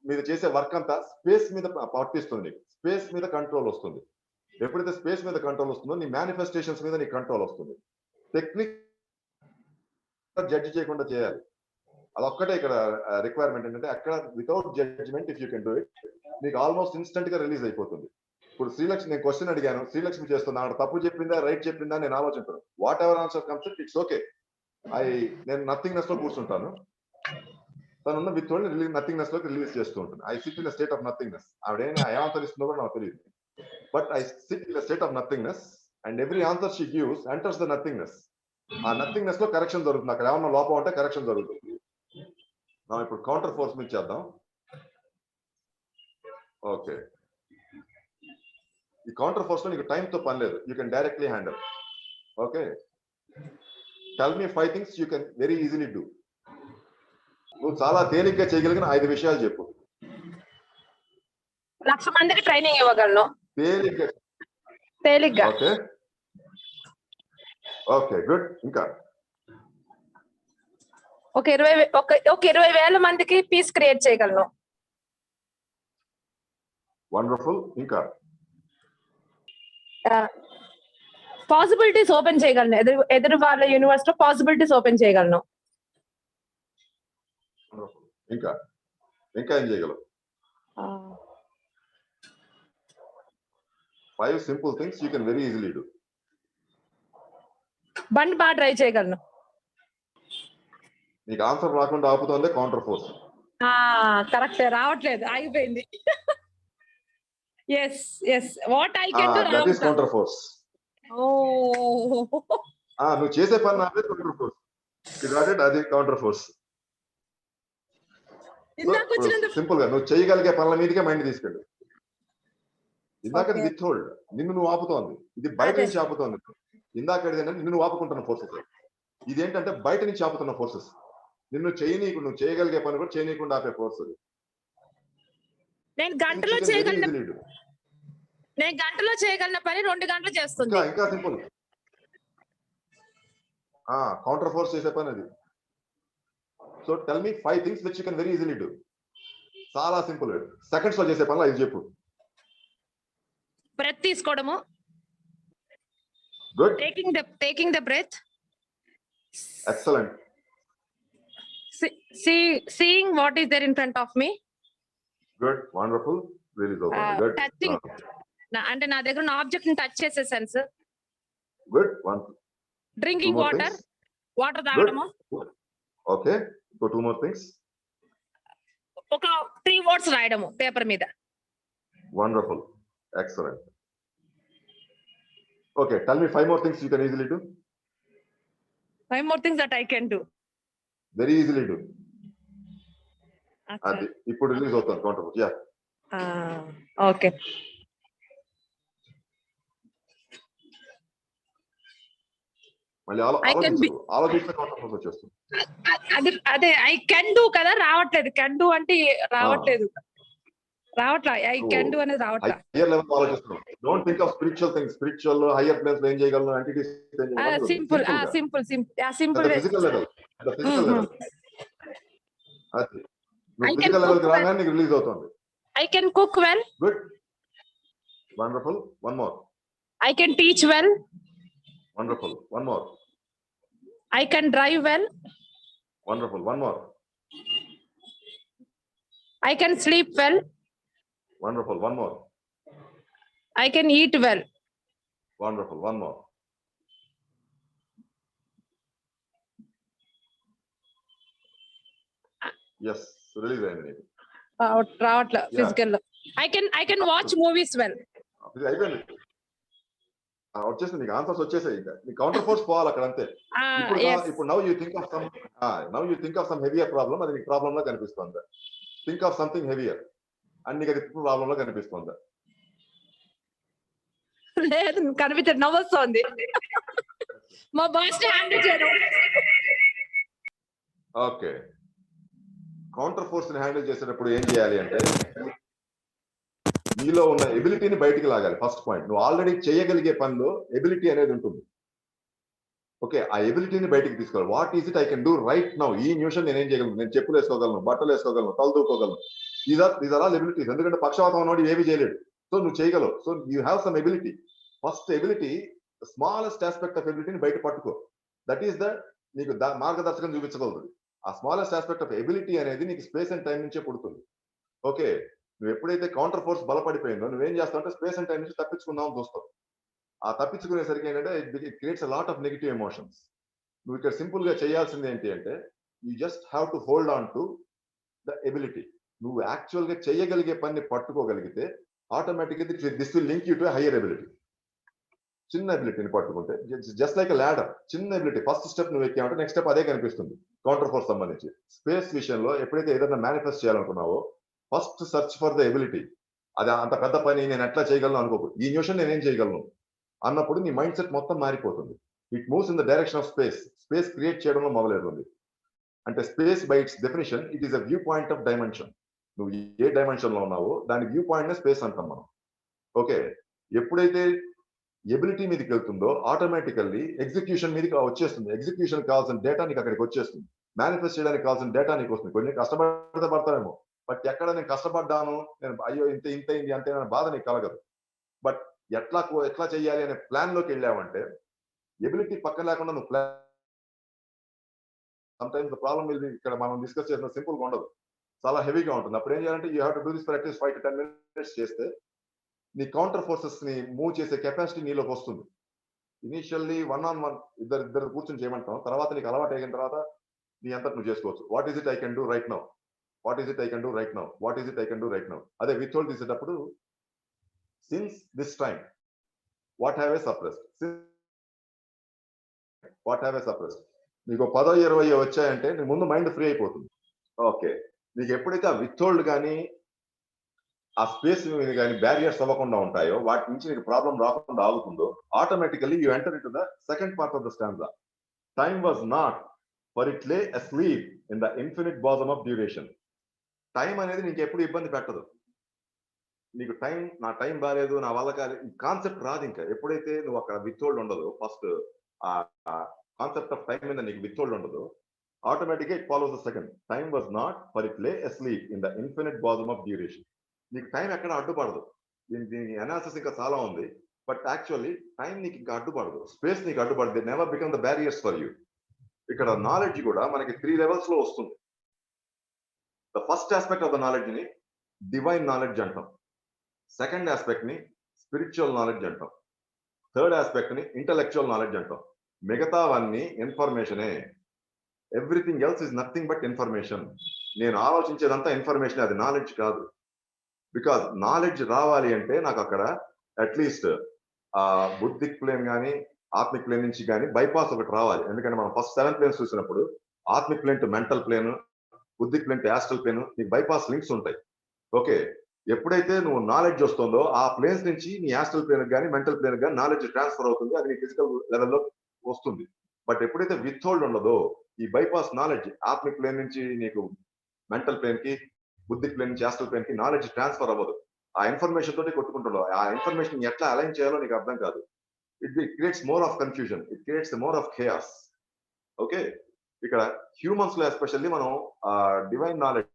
మీరు చేసే వర్క్ అంతా స్పేస్ మీద పట్టిస్తుంది. స్పేస్ మీద కంట్రోల్ వస్తుంది. ఎప్పుడైతే స్పేస్ మీద కంట్రోల్ వస్తుందో నీ మేనిఫెస్టేషన్స్ మీద నీకు కంట్రోల్ వస్తుంది. టెక్నిక్ జడ్జి చేయకుండా చేయాలి. అదొక్కటే ఇక్కడ రిక్వైర్మెంట్. ఏంటంటే అక్కడ without judgement if you can do it, నీకు ఆల్మోస్ట్ ఇన్స్టెంట్ గా రిలీజ్ అయిపోతుంది. ఇప్పుడు శ్రీలక్ష్మి, నేను క్వశ్చన్ అడిగాను, శ్రీలక్ష్మి చేస్తున్నా, తప్పు చెప్పిందా రైట్ చెప్పిందా నేను ఆలోచించను. Whatever answer comes it's okay. నేను నథింగ్నెస్ లో కూర్చుంటాను, తనున్న విత్ నథింగ్నెస్ లోకి రిలీజ్ చేస్తూ ఉంటుంది. I sit in state of nothingness. ఆవిడ ఏ ఆన్సర్ ఇస్తుందో కూడా నాకు తెలియదు, but I sit in state of nothingness and every answer she gives enters the nothingness. ఆ నథింగ్నెస్ లో కరెక్షన్ జరుగుతుంది, అక్కడ ఏమన్నా లోపం ఉంటే కరెక్షన్ జరుగుతుంది. మనం ఇప్పుడు కౌంటర్ ఫోర్స్ మీద చేద్దాం. ఓకే, ఈ కౌంటర్ ఫోర్స్ లో నీకు టైం తో పని లేదు, you can directly handle. Okay, tell me 5 things you can very easily do. నువ్వు చాలా తేలిగ్గా చేయగలిగిన 5 విషయాలు చెప్పు. 1,00,000 మందికి ట్రైనింగ్ ఇవ్వగలను తేలిగ్గా. Okay okay, good. ఇంకా ఒక 20,000 మందికి పీస్ క్రియేట్ చేయగలను. వండర్ఫుల్. ఇంకా పాసిబిలిటీస్ ఓపెన్ చేయగలను, ఎదురు వాళ్ళ యూనివర్స్ లో పాసిబిలిటీస్ ఓపెన్ చేయగలను. ఇంకా ఇంకా ఏం చేయగలవు? 5 simple things you can very easily do. బండి బాగా డ్రైవ్ చేయగలను. నీకు ఆన్సర్ రాకుండా ఆపుతోంది కౌంటర్ ఫోర్స్. కరెక్ట్, రావట్లేదు, ఆగిపోయింది. Yes yes, what I can do that is counter force. నువ్వు చేసే పని నాదే కౌంటర్ ఫోర్స్. అది కౌంటర్ ఫోర్స్. సింపుల్ గా నువ్వు చేయగలిగే పనుల మీదకే మైండ్ తీసుకెళ్ళు. ఇందాక విత్ హోల్డ్ నిన్ను నువ్వు ఆపుతోంది, ఇది బయట నుంచి ఆపుతోంది. ఇందాక ఏంటంటే నిన్ను ఆపుకుంటున్న ఫోర్సెస్, ఇదేంటంటే బయట నుంచి ఆపుతున్న ఫోర్సెస్. నిన్ను చేయనీయకుండా, నువ్వు చేయగలిగే పని కూడా చేయనీయకుండా ఆపే ఫోర్స్. నేను గంటలో చేయగలిగిన పని 2 గంటలు చేస్తుంది. ఇంకా సింపుల్, కౌంటర్ ఫోర్స్ చేసే పని అది. So tell me 5 things which you can very easily do. చాలా సింపుల్, సెకండ్స్ లో చేసే పనులు 5 చెప్పు. బ్రెత్ తీసుకోవడము. Good. Taking the breath. Excellent. Seeing what is there in front of me. Good, wonderful, really good. Touching, అంటే నా దగ్గర ఉన్న ఆబ్జెక్ట్ ని టచ్ చేసే sense. Good. One. Drinking water తాగడము. ఓకే, ఇంకో 2 more things. ఒక 3 words రాయడము పేపర్ మీద. Wonderful, excellent. Okay, tell me 5 more things you can easily do. 5 more things that I can do. Very easily do. అది ఇప్పుడు release అవుతుంది counter force. Yeah, okay. మళ్ళీ ఆలోచిస్తే కౌంటర్ ఫోర్స్ వచ్చేస్తుంది. అదే ఐ కెన్ డూ కదా, రావట్లేదు. కెన్ డూ అంటే రావట్లేదు. ఐ కెన్ డూ అనేది రావట్లేదు. హైయర్ లెవెల్ ఆలోచిస్తున్నాం. Don't think of spiritual things. Spiritual higher planes లో ఏం చేయగలను, ఎంటిటీస్ ఏం చేయగలను. Simple physical level. అది ఫిజికల్ లెవెల్ కి రాగానే నీకు రిలీజ్ అవుతుంది. I can cook well. Good, wonderful. One more. I can teach well. Wonderful. One more. I can drive well. Wonderful. One more. I can sleep well. Wonderful. One more. I can eat well. Wonderful. One more. Yes. Release the physical. I can watch movies well. వచ్చేసి నీకు answers వచ్చేసాయి. ఇంకా నీ counter force పోవాలి అక్కడ అంతే. ఇప్పుడు now you think of some heavier problem. అది నీకు ప్రాబ్లం లా కనిపిస్తుంది. Think of something heavier and నీకు అది ప్రాబ్లం లా కనిపిస్తుంది. లేదు, కనిపించదు, నవ్వొస్తుంది. మా బాస్ హ్యాండిల్ చేయడం. ఓకే, కౌంటర్ ఫోర్స్ ని హ్యాండిల్ చేసేటప్పుడు ఏం చేయాలి అంటే నీలో ఉన్న ఎబిలిటీని బయటికి లాగాలి. ఫస్ట్ పాయింట్, నువ్వు ఆల్రెడీ చేయగలిగే పనిలో ఎబిలిటీ అనేది ఉంటుంది. ఓకే, ఆ ఎబిలిటీని బయటికి తీసుకోవాలి. What is it I can do right now. ఈ నిమిషం నేనేం చేయగలను? నేను చెప్పులు వేసుకోగలను, బట్టలు వేసుకోగలను, తల దూకోగలను. These are all abilities. ఎందుకంటే పక్షవాతం ఉన్నవాడు ఏవి చేయలేడు. సో నువ్వు చేయగలవు. So you have some ability. First ability, smallest aspect of ఎబిలిటీని బయట పట్టుకో. దట్ ఈస్ ద నీకు మార్గదర్శకం చూపించగలుగుతుంది. ఆ స్మాలెస్ట్ ఆస్పెక్ట్ ఆఫ్ ఎబిలిటీ అనేది నీకు స్పేస్ అండ్ టైం నుంచే పుడుతుంది. ఓకే, నువ్వు ఎప్పుడైతే కౌంటర్ ఫోర్స్ బలపడిపోయిందో నువ్వేం చేస్తావు అంటే స్పేస్ అండ్ టైం నుంచి తప్పించుకుందాం చూస్తావు. ఆ తప్పించుకునేసరికి ఏంటంటే it creates a lot of negative emotions. నువ్వు ఇక్కడ సింపుల్ గా చేయాల్సింది ఏంటి అంటే you just have to hold on to the ability. నువ్వు యాక్చువల్ గా చేయగలిగే పని పట్టుకోగలిగితే ఆటోమేటిక్గా this will link you to hire ability. చిన్న ఎబిలిటీని పట్టుకుంటే జస్ట్ లైక్ ల్యాడర్, చిన్న ఎబిలిటీ ఫస్ట్ స్టెప్ నువ్వు ఎక్కావంటే నెక్స్ట్ స్టెప్ అదే కనిపిస్తుంది. కౌంటర్ ఫోర్స్ సంబంధించి స్పేస్ విషయంలో ఎప్పుడైతే ఏదైనా మేనిఫెస్ట్ చేయాలనుకున్నావో first search for the ability. అది అంత పెద్ద పని నేను ఎట్లా చేయగలను అనుకోకు, ఈ నిమిషం నేనేం చేయగలను అన్నప్పుడు నీ మైండ్ సెట్ మొత్తం మారిపోతుంది. It moves in the direction of space. Space create చేయడంలో మొదలవుతుంది. అంటే space by it's definition it is a view point of dimension. నువ్వు ఏ డైమెన్షన్ లో ఉన్నావో దాని వ్యూ పాయింట్ నే స్పేస్ అంటాం మనం. ఓకే, ఎప్పుడైతే ఎబిలిటీ మీదకి వెళ్తుందో ఆటోమేటికల్లీ ఎగ్జిక్యూషన్ మీదకి వచ్చేస్తుంది. ఎగ్జిక్యూషన్ కావాల్సిన డేటా నీకు అక్కడికి వచ్చేస్తుంది. మేనిఫెస్ట్ చేయడానికి కావాల్సిన డేటా నీకు వస్తుంది. కొన్ని కష్టపడితే పడతావేమో, బట్ ఎక్కడ నేను కష్టపడ్డాను, నేను అయ్యో ఇంత ఇంత అయింది అంతే అనే బాధ నీకు కలగదు. బట్ ఎట్లా చేయాలి అనే ప్లాన్ లోకి వెళ్ళావంటే ఎబిలిటీ పక్కన లేకుండా నువ్వు plan some times the problem will be, ఇక్కడ మనం డిస్కస్ చేసిన సింపుల్ గా ఉండదు, చాలా హెవీగా ఉంటుంది. అప్పుడు ఏం చేయాలంటే you have to do this for at least 5 to 10 minutes చేస్తే నీ కౌంటర్ ఫోర్సెస్ ని మూవ్ చేసే కెపాసిటీ నీలోకి వస్తుంది. ఇనిషియల్లీ 1-on-1 ఇద్దరు కూర్చొని చేయమంటాం, తర్వాత నీకు అలవాటు అయిన తర్వాత నీ అంతటి నువ్వు చేసుకోవచ్చు. What is it I can do right now, what is it I can do right now, what is it I can do right now. అదే విత్ హోల్డ్ తీసేటప్పుడు since this time what have I suppressed, what have I suppressed. నీకు 10-20 వచ్చాయంటే నీ ముందు mind free అయిపోతుంది. Okay, నీకు ఎప్పుడైతే ఆ విత్ హోల్డ్ కానీ ఆ స్పేస్ మీద కానీ బ్యారియర్స్ అవ్వకుండా ఉంటాయో, వాటి నుంచి నీకు ప్రాబ్లం రాకుండా ఆగుతుందో, automatically you enter in to the second part of the stanza. Time was not for it lay asleep in the infinite bosom of duration. Time అనేది నీకు ఎప్పుడు ఇబ్బంది పెట్టదు. నీకు నా టైం బాగాలేదు, నా వల్ల కాదు, ఈ కాన్సెప్ట్ రాదు. ఇంకా ఎప్పుడైతే నువ్వు అక్కడ విత్ హోల్డ్ ఉండదు, ఫస్ట్ ఆ కాన్సెప్ట్ ఆఫ్ టైం మీద నీకు విత్ హోల్డ్ ఉండదు, ఆటోమేటిక్గా it follows the second. Time was not for it lay asleep in the infinite bosom of duration. నీకు టైం ఎక్కడ అడ్డుపడదు. దీని అనాలిసిస్ ఇంకా చాలా ఉంది, బట్ యాక్చువల్లీ టైం నీకు ఇంకా అడ్డుపడదు, స్పేస్ నీకు అడ్డుపడదు. Never become the barriers for you. ఇక్కడ నాలెడ్జ్ కూడా మనకి 3 levels లో వస్తుంది. The first aspect of the knowledge ని డివైన్ నాలెడ్జ్ అంటాం, సెకండ్ ఆస్పెక్ట్ ని స్పిరిచువల్ నాలెడ్జ్ అంటాం, థర్డ్ ఆస్పెక్ట్ ని ఇంటలెక్చువల్ నాలెడ్జ్ అంటాం. మిగతావన్నీ ఇన్ఫర్మేషనే. Everything else is nothing but information. నేను ఆలోచించేదంతా ఇన్ఫర్మేషన్, అది నాలెడ్జ్ కాదు. బికాజ్ నాలెడ్జ్ రావాలి అంటే నాకు అక్కడ అట్లీస్ట్ బుద్ధిక్ ప్లేన్ కానీ ఆత్మిక్ ప్లేన్ నుంచి కానీ బైపాస్ ఒకటి రావాలి. ఎందుకంటే మనం ఫస్ట్ 7 ప్లేన్స్ చూసినప్పుడు ఆత్మిక్ ప్లేన్ టు మెంటల్ ప్లేన్, బుద్ధిక్ ప్లేన్ టు యాస్ట్రల్ ప్లేన్, నీకు బైపాస్ లింక్స్ ఉంటాయి. ఓకే, ఎప్పుడైతే నువ్వు నాలెడ్జ్ వస్తుందో ఆ ప్లేన్స్ నుంచి నీ యాస్ట్రల్ ప్లేన్ కానీ మెంటల్ ప్లేన్ కానీ నాలెడ్జ్ ట్రాన్స్ఫర్ అవుతుంది, అది నీ ఫిజికల్ లెవెల్లో వస్తుంది. బట్ ఎప్పుడైతే విత్ హోల్డ్ ఉండదో ఈ బైపాస్ నాలెడ్జ్ ఆత్మిక్ ప్లేన్ నుంచి నీకు మెంటల్ ప్లేన్ కి, బుద్ధిక్ ప్లేన్ నుంచి యాస్ట్రల్ ప్లేన్ కి నాలెడ్జ్ ట్రాన్స్ఫర్ అవ్వదు. ఆ ఇన్ఫర్మేషన్ తోటి కొట్టుకుంటున్నావు. ఆ ఇన్ఫర్మేషన్ ఎట్లా అలైన్ చేయాలో నీకు అర్థం కాదు. It creates more of confusion, it creates more of chaos. Okay, ఇక్కడ హ్యూమన్స్ లో ఎస్పెషల్లీ మనం డివైన్ నాలెడ్జ్,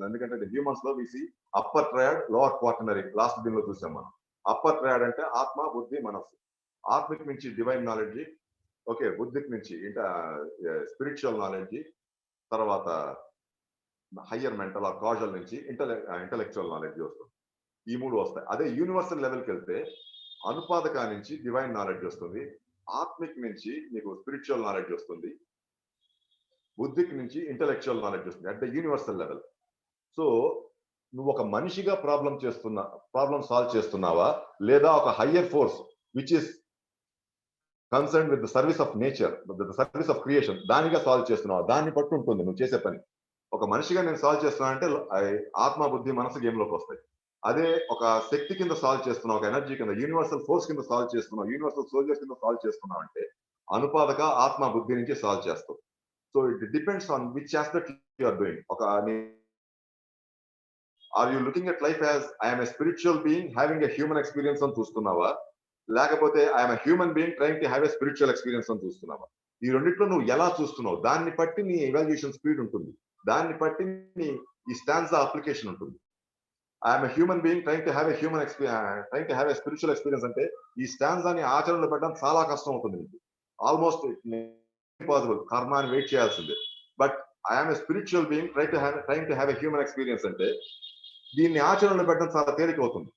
ఎందుకంటే హ్యూమన్స్ లో we see upper triad, lower quaternary, last దీనిలో చూసాం మనం. అప్పర్ ట్రయాడ్ అంటే ఆత్మ, బుద్ధి, మనస్సు. ఆత్మిక్ నుంచి డివైన్ నాలెడ్జ్, ఓకే, బుద్ధిక్ నుంచి స్పిరిచువల్ నాలెడ్జ్, తర్వాత హయ్యర్ మెంటల్ ఆర్ కాజల్ నుంచి ఇంటలెక్చువల్ నాలెడ్జ్ వస్తుంది. ఈ 3 వస్తాయి. అదే యూనివర్సల్ లెవెల్కి వెళ్తే అనుపాదక నుంచి డివైన్ నాలెడ్జ్ వస్తుంది, ఆత్మిక్ నుంచి నీకు స్పిరిచువల్ నాలెడ్జ్ వస్తుంది, బుద్ధిక్ నుంచి ఇంటలెక్చువల్ నాలెడ్జ్ వస్తుంది at the universal level. So నువ్వు ఒక మనిషిగా ప్రాబ్లం సాల్వ్ చేస్తున్నావా, లేదా ఒక higher force which is concern with the service of nature, the service of creation, దానిగా సాల్వ్ చేస్తున్నావా, దాన్ని బట్టి ఉంటుంది నువ్వు చేసే పని. ఒక మనిషిగా నేను సాల్వ్ చేస్తున్నా అంటే ఆత్మ, బుద్ధి, మనసు గేమ్ లోకి వస్తాయి. అదే ఒక శక్తి కింద సాల్వ్ చేస్తున్నావు, ఒక ఎనర్జీ కింద, యూనివర్సల్ ఫోర్స్ కింద సాల్వ్ చేస్తున్నావు, యూనివర్సల్ సోల్జర్ కింద సాల్వ్ చేస్తున్నావు అంటే అనుపాదక ఆత్మ, బుద్ధి నుంచి సాల్వ్ చేస్తావు. So it depends on which aspect you are doing. Are you looking at life as I'm a spiritual being having a human experience అని చూస్తున్నావా, లేకపోతే I'm a human being trying to have a spiritual experience అని చూస్తున్నావా? ఈ రెండిట్లో నువ్వు ఎలా చూస్తున్నావు దాన్ని బట్టి నీ ఎవాల్యుయేషన్ స్పీడ్ ఉంటుంది, దాన్ని బట్టి నీ ఈ స్టాండ్స్ అప్లికేషన్ ఉంటుంది. I'm a human being trying to have a trying to have a spiritual experience అంటే ఈ స్టాండ్స్ అని ఆచరణలో పెట్టడం చాలా కష్టం అవుతుంది నీకు, ఆల్మోస్ట్ ఇంపాసిబుల్, కర్మాన్ని వెయిట్ చేయాల్సిందే. But I'm a spiritual being trying to have a human experience అంటే దీన్ని ఆచరణలో పెట్టడం చాలా తేలిక అవుతుంది.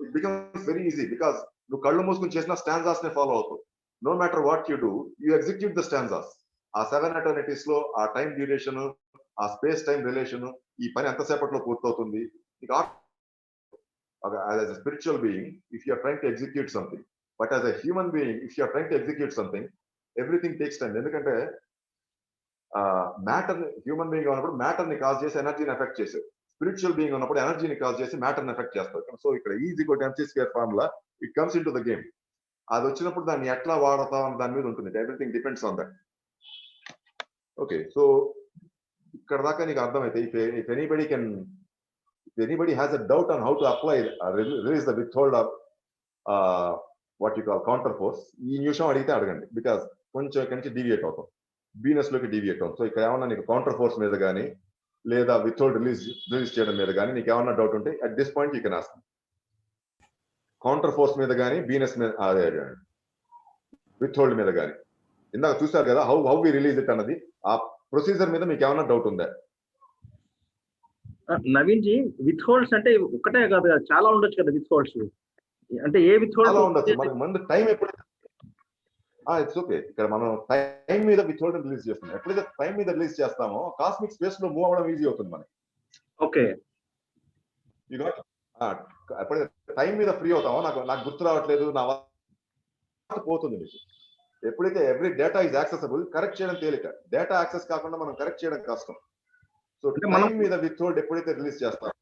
It becomes very easy because నువ్వు కళ్ళు మూసుకుని చేసిన స్టాండ్స్ నే ఫాలో అవుతావు. no matter what you do, you execute the stanzas. ఆ 7 eternities లో ఆ టైం డ్యూరేషన్, ఆ స్పేస్ టైం రిలేషన్, ఈ పని ఎంతసేపట్లో పూర్తవుతుంది. As a spiritual being, if you are trying to execute something, but as a human being, if you are trying to execute something, everything takes time. ఎందుకంటే matter human being ఉన్నప్పుడు matter ని cause చేసి ఎనర్జీని effect చేసేది. Spiritual being ఉన్నప్పుడు ఎనర్జీని cause చేసి matter ని ఎఫెక్ట్ చేస్తారు. సో ఇక్కడ E=mc² formula it comes in to the game. అది వచ్చినప్పుడు దాన్ని ఎట్లా వాడతాం అనే దాని మీద ఉంటుంది. Everything depends on that. Okay, so ఇక్కడ దాకా నీకు అర్థమైతే if anybody has a doubt on how to apply release the withhold of what you call counter force, ఈ నిమిషం అడిగితే అడగండి. బికాస్ కొంచెం ఇక్కడి నుంచి డీవియేట్ అవుతాం, బీనస్ లోకి డీవియేట్ అవుతాం. సో ఇక్కడ ఏమన్నా నీకు కౌంటర్ ఫోర్స్ మీద కానీ లేదా విత్హోల్డ్ రిలీజ్ చేయడం మీద కానీ నీకు ఏమన్నా డౌట్ ఉంటే at this point you can ask. Counter force మీద కానీ బీనస్ మీద, అదే విత్హోల్డ్ మీద కానీ ఇందాక చూసారు కదా హౌ వి రిలీజ్ ఇట్ అన్నది. ఆ ప్రొసీజర్ మీద మీకు ఏమన్నా డౌట్ ఉందా? నవీన్ జీ, విత్ హోల్డ్స్ అంటే ఒకటే కాదు కదా, చాలా ఉండొచ్చు కదా విత్ హోల్డ్స్. అంటే ఏ విత్ హోల్డ్ ఉండొచ్చు. మనకి ముందు టైం ఎప్పుడైతే ఇట్స్ ఓకే, ఇక్కడ మనం టైం మీద విత్ హోల్డ్ రిలీజ్ చేస్తాం. ఎప్పుడైతే టైం మీద రిలీజ్ చేస్తామో కాస్మిక్ స్పేస్ లో మూవ్ అవ్వడం ఈజీ అవుతుంది మనకి. ఓకే, ఎప్పుడైతే టైం మీద ఫ్రీ అవుతామో నాకు గుర్తు రావట్లేదు నా పోతుంది మీకు. ఎప్పుడైతే every data is accessible, correct చేయడం తేలిక. డేటా యాక్సెస్ కాకుండా మనం కరెక్ట్ చేయడం కష్టం. సో టైం మీద విత్ హోల్డ్ ఎప్పుడైతే రిలీజ్ చేస్తాం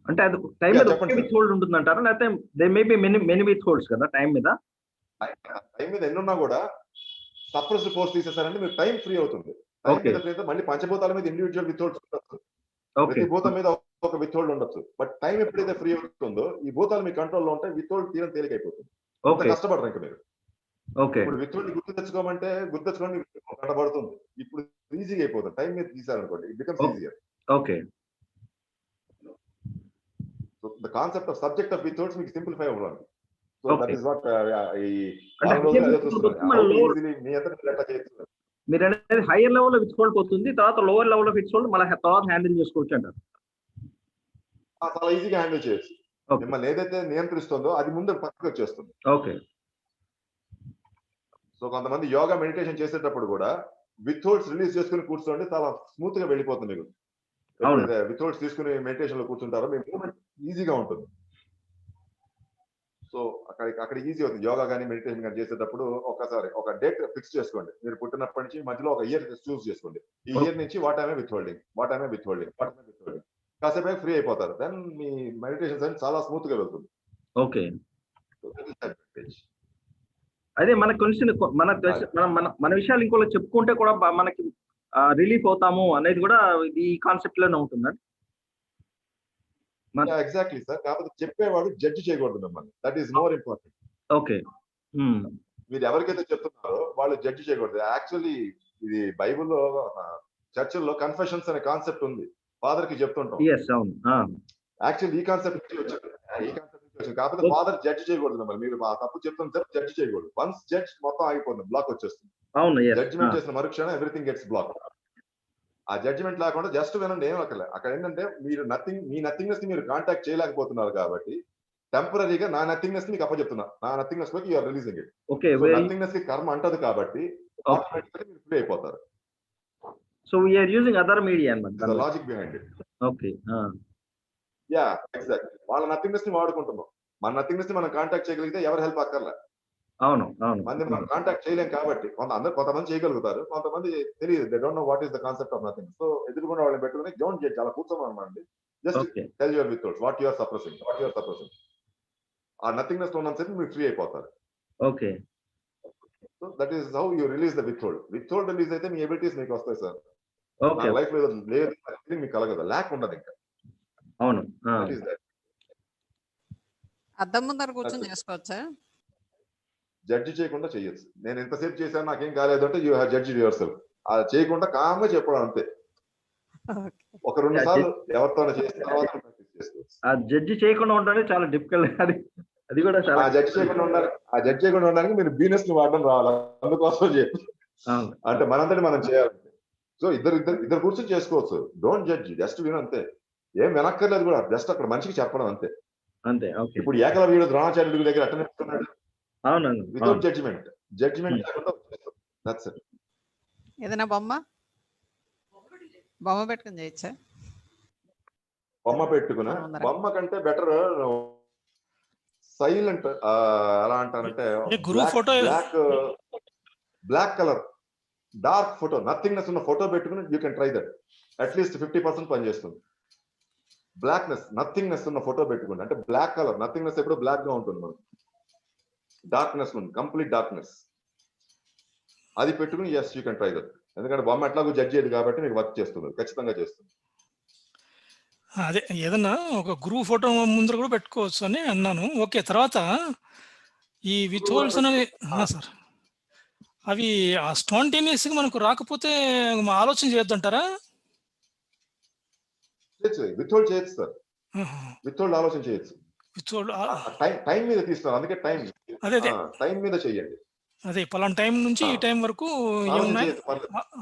అంటే అది టైం మీద ఒకే విత్ హోల్డ్ ఉంటుంది అంటారా, లేకపోతే they may be many with holds కదా టైం మీద? టైం మీద ఎన్నున్నా కూడా సప్రెస్డ్ ఫోర్స్ తీసేసారంటే మీకు టైం ఫ్రీ అవుతుంది. టైం మీద ఫ్రీ అయితే మళ్ళీ పంచభూతాల మీద ఇండివిజువల్ విత్ హోల్డ్స్ ఉండొచ్చు, ప్రతి భూతం మీద ఒక విత్ హోల్డ్ ఉండొచ్చు. బట్ టైం ఎప్పుడైతే ఫ్రీ అవుతుందో ఈ భూతాలు మీ కంట్రోల్లో ఉంటాయి, విత్ హోల్డ్ తీయడం తేలికైపోతుంది. కష్టపడరు ఇంకా మీరు. ఇప్పుడు విత్ హోల్డ్ గుర్తు తెచ్చుకోమంటే గుర్తు తెచ్చుకోండి కష్టపడుతుంది. ఇప్పుడు ఈజీగా అయిపోతుంది. టైం మీద తీసారనుకోండి, it becomes easier. Okay, so the concept of subject of withholds మీకు సింప్లిఫై అవ్వాలి. సో దట్ ఇస్ వాట్ మీరు అనేది హైయర్ లెవెల్ విత్ హోల్డ్ పోతుంది, తర్వాత lower level of withhold మళ్ళీ తర్వాత హ్యాండిల్ చేసుకోవచ్చు అంటారు. చాలా ఈజీగా హ్యాండిల్ చేయొచ్చు. మిమ్మల్ని ఏదైతే నియంత్రిస్తుందో అది ముందు పక్కకు వచ్చేస్తుంది. ఓకే, సో కొంతమంది యోగా మెడిటేషన్ చేసేటప్పుడు కూడా విత్ హోల్డ్స్ రిలీజ్ చేసుకుని కూర్చోండి, చాలా స్మూత్ గా వెళ్ళిపోతుంది మీకు. విత్ హోల్డ్స్ తీసుకుని మెడిటేషన్ లో కూర్చుంటారో మీ మూవ్మెంట్ ఈజీగా ఉంటుంది. సో అక్కడ ఈజీ అవుతుంది. యోగా కానీ మెడిటేషన్ కానీ చేసేటప్పుడు ఒకసారి ఒక డేట్ ఫిక్స్ చేసుకోండి. మీరు పుట్టినప్పటి నుంచి మధ్యలో ఒక ఇయర్ చూస్ చేసుకోండి. ఈ ఇయర్ నుంచి వాట్ ఐ విత్ హోల్డింగ్, కాసేపు ఫ్రీ అయిపోతారు. దెన్ మీ మెడిటేషన్ అని చాలా స్మూత్ గా వెళ్తుంది. ఓకే, అదే మనకు తెలిసిన మన విషయాలు ఇంకోలో చెప్పుకుంటే కూడా మనకి రిలీఫ్ అవుతాము అనేది కూడా ఈ కాన్సెప్ట్ లోనే ఉంటుందండి. Exactly sir. కాకపోతే చెప్పేవాడు జడ్జి చేయకూడదు మిమ్మల్ని. That is more important. Okay, మీరు ఎవరికైతే చెప్తున్నారో వాళ్ళు జడ్జి చేయకూడదు. యాక్చువల్లీ ఇది బైబుల్లో చర్చిల్లో కన్ఫెషన్స్ అనే కాన్సెప్ట్ ఉంది. ఫాదర్ కి చెప్తుంటాం. యాక్చువల్లీ ఈ కాన్సెప్ట్ నుంచి వచ్చింది. కాకపోతే ఫాదర్ జడ్జి చేయకూడదు మిమ్మల్ని. మీరు ఆ తప్పు చెప్తున్న సార్ జడ్జి చేయకూడదు. వన్స్ జడ్జ్ మొత్తం ఆగిపోతుంది, బ్లాక్ వచ్చేస్తుంది. జడ్జిమెంట్ చేసిన మరుక్షణం ఎవ్రీథింగ్ గెట్స్ బ్లాక్. ఆ జడ్జిమెంట్ లేకుండా జస్ట్ వినండి, ఏం అక్కర్లే. అక్కడ ఏంటంటే మీరు మీ నథింగ్నెస్ ని మీరు కాంటాక్ట్ చేయలేకపోతున్నారు కాబట్టి టెంపరీగా నా నథింగ్నెస్ మీకు అప్పచెప్తున్నా. నా నథింగ్నెస్ లోకి యూఆర్ రిలీజింగ్ ఇట్. నథింగ్నెస్ కి కర్మ అంటది కాబట్టి మీరు ఫ్రీ అయిపోతారు. So we are using other media అన్నమాట. The logic behind it. Okay, yeah exactly. వాళ్ళ నథింగ్నెస్ ని వాడుకుంటున్నాం. మన నథింగ్నెస్ ని మనం కాంటాక్ట్ చేయగలిగితే ఎవరు హెల్ప్ అక్కర్లే. అవును, మంది మనం కాంటాక్ట్ చేయలేం కాబట్టి కొంతమంది చేయగలుగుతారు, కొంతమంది తెలియదు. They don't know what is the concept of nothing. So ఎదురుకుండా వాళ్ళని పెట్టుకుని డోంట్ జడ్జ్, అలా కూర్చోమన్నమాట. Just tell your withholds what you are suppressing. ఆ నథింగ్నెస్ ఉన్నంతసేపు మీరు ఫ్రీ అయిపోతారు. Okay, so that is how you release the withhold. Withhold release అయితే మీ ఎబిలిటీస్ మీకు వస్తాయి సార్. ఓకే, లైఫ్ లో లేదు మీకు కలగదు, ల్యాక్ ఉండదు ఇంకా. అవును, అద్దం ముందర కూర్చొని చేసుకోవచ్చా? జడ్జి చేయకుండా చేయొచ్చు. నేను ఎంతసేపు చేశాను నాకేం కాలేదు అంటే you have judge your self. అది చేయకుండా కామ్గా చెప్పడం అంతే. ఒక 2 సార్లు ఎవరితో చేసిన తర్వాత ఆ జడ్జి చేయకుండా ఉండడం చాలా డిఫికల్ట్. అది కూడా ఆ జడ్జి చేయకుండా ఉండడానికి మీరు బీనస్ ని వాడడం రావాలి. అందుకోసం చెప్పి అంటే మనంతటి మనం చేయాలి. సో ఇద్దరు కూర్చొని చేసుకోవచ్చు. డోంట్ జడ్జి, జస్ట్ విను అంతే. ఏం వెనక్కర్లేదు కూడా, జస్ట్ అక్కడ మనిషికి చెప్పడం అంతే. అంతే. ఇప్పుడు ఏకలవ్యుడు ద్రోణాచార్యుడి దగ్గర అట్లా నేర్చుకున్నాడు, అవునండి, వితౌట్ జడ్జిమెంట్. జడ్జిమెంట్ లేకుండా దట్స్ ఇట్. ఏదైనా బొమ్మ పెట్టుకుని చేయొచ్చా? బొమ్మ పెట్టుకున్న ముందర. బొమ్మ కంటే బెటర్ సైలెంట్ ఎలా అంటారంటే గురువు photo black colour dark photo nothingness ఉన్న ఫోటో పెట్టుకుని you can try that at least 50% పనిచేస్తుంది. నథింగ్నెస్ ఉన్న ఫోటో పెట్టుకుని అంటే బ్లాక్ కలర్ నథింగ్నెస్ ఎప్పుడు బ్లాక్ గా ఉంటుంది మనకు, డార్క్నెస్ ఉంది, కంప్లీట్ డార్క్నెస్, అది పెట్టుకుని yes you can try that. ఎందుకంటే బొమ్మ ఎట్లాగో జడ్జ్ చేయదు కాబట్టి మీకు వర్క్ చేస్తుంది, ఖచ్చితంగా చేస్తుంది. అదే ఏదన్నా ఒక గురువు ఫోటో ముందర కూడా పెట్టుకోవచ్చు అని అన్నాను. ఓకే, తర్వాత ఈ విత్ హోల్డ్స్ అనేవి సార్ అవి ఆ స్పాంటేనియస్ గా మనకు రాకపోతే ఆలోచన చేయొద్దంటారా? విత్ హోల్డ్ చేయొచ్చు సార్, విత్ హోల్డ్ ఆలోచన చేయొచ్చు. విత్ హోల్డ్ టైం మీద తీస్తున్నారు, అందుకే అదే టైం మీద చెయ్యండి. అదే పలానా టైం నుంచి ఈ టైం వరకు ఏమున్నాయి